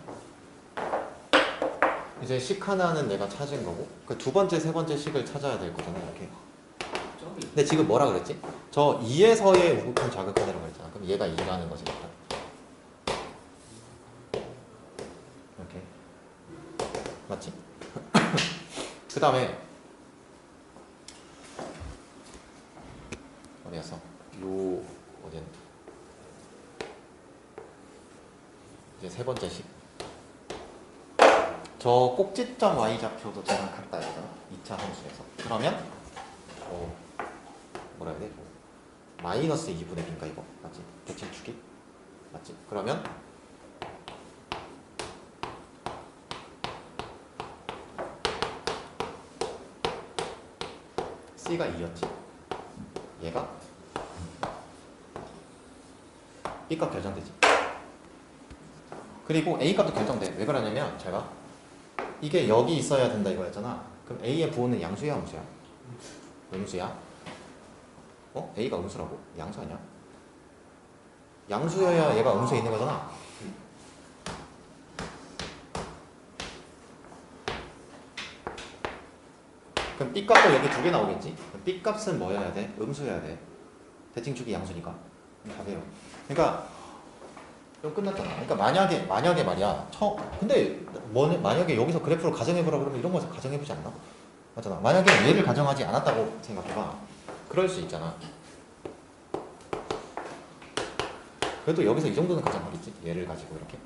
이제 식 하나는 내가 찾은 거고 그 두 번째, 세 번째 식을 찾아야 될 거잖아 이렇게. 근데 지금 뭐라 그랬지? 저 2에서의 우극한 좌극한이라고 그랬잖아. 그럼 얘가 2라는 거지. 이렇게. 맞지? 그 다음에 어디였어? 어디였나? 이제 세 번째 식. 저 꼭지점 y좌표도 쟤랑 같다 했잖아. 2차 함수에서. 그러면 뭐라 해야 돼? 마이너스 2분의 b인가 이거? 맞지? 대칭축이? 맞지? 그러면 c가 2였지. 얘가 b값 결정되지. 그리고 a값도 결정돼. 왜 그러냐면 제가 이게 여기 있어야 된다 이거였잖아. 그럼 a의 부호는 양수야 음수야? 음수야. a가 음수라고? 양수 아니야? 양수여야 얘가 음수에 있는 거잖아. 그럼 b값도 여기 2개 나오겠지? 그럼 b값은 뭐여야 돼? 음수여야 돼. 대칭축이 양수니까. 답이에요. 그러니까 그럼 끝났잖아. 그러니까 만약에 말이야. 근데 만약에 여기서 그래프를 가정해보라 그러면 이런 거에서 가정해보지 않나? 맞잖아. 만약에 얘를 가정하지 않았다고 생각해봐. 그럴 수 있잖아. 그래도 여기서 이 정도는 가정하겠지. 얘를 가지고 이렇게.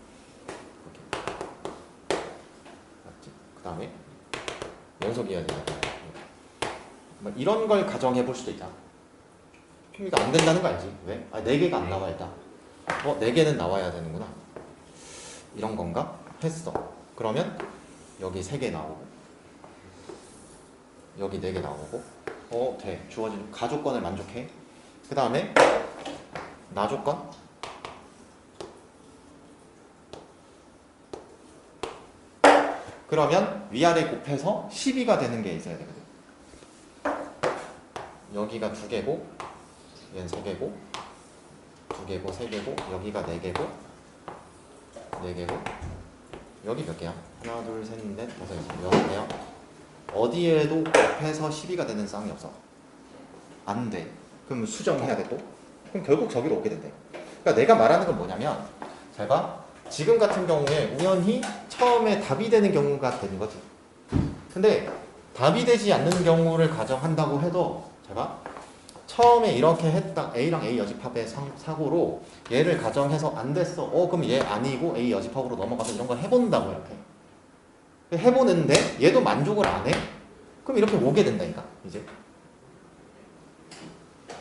맞지? 그 다음에 연속이어야 되잖아. 이런 걸 가정해볼 수도 있다. 이거 안 된다는 거 알지? 왜? 4개가 안 나와 일단. 4개는 나와야 되는구나. 이런 건가? 했어. 그러면 여기 3개 나오고 여기 4개 나오고 돼. 주어진 가조건을 만족해. 그 다음에 나조건 그러면 위아래 곱해서 12가 되는 게 있어야 되거든. 여기가 2개고 얘는 3개고 2개고 3개고 여기가 4개고 4개고 여기 몇 개야? 하나 둘 셋 넷 다섯 여섯 개야. 어디에도 곱해서 12가 되는 쌍이 없어. 안 돼. 그럼 수정해야 돼 또? 그럼 결국 저기로 오게 된대. 그러니까 내가 말하는 건 뭐냐면 잘 봐. 지금 같은 경우에 우연히 처음에 답이 되는 경우가 되는 거지. 근데 답이 되지 않는 경우를 가정한다고 해도 잘 봐. 처음에 이렇게 했다. A랑 A 여집합의 사고로 얘를 가정해서 안 됐어. 그럼 얘 아니고 A 여집합으로 넘어가서 이런 거 해본다고 이렇게. 해보는데 얘도 만족을 안 해? 그럼 이렇게 오게 된다니까 이제.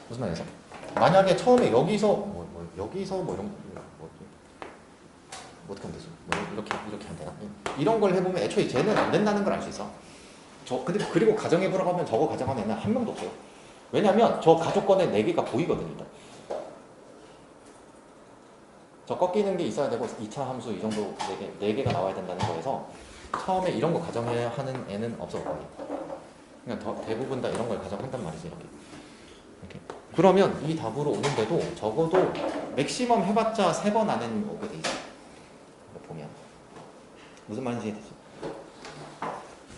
무슨 말이죠? 만약에 처음에 여기서 여기서 이런 어떻게 하면 되지? 이렇게 하면 되나? 이런 걸 해보면 애초에 쟤는 안 된다는 걸 알 수 있어. 근데 그리고 가정해보라고 하면 저거 가정하는 애는 한 명도 없어요. 왜냐면 저 가족권의 4개가 보이거든요. 일단. 저 꺾이는 게 있어야 되고 2차 함수 이 정도 4개가 나와야 된다는 거에서 처음에 이런 거 가정해야 하는 애는 없을 거예요. 그러니까 대부분 다 이런 걸 가정한단 말이지. 이렇게. 그러면 이 답으로 오는데도 적어도 맥시멈 해봤자 3번 안에는 오게 돼 있어요. 보면 무슨 말인지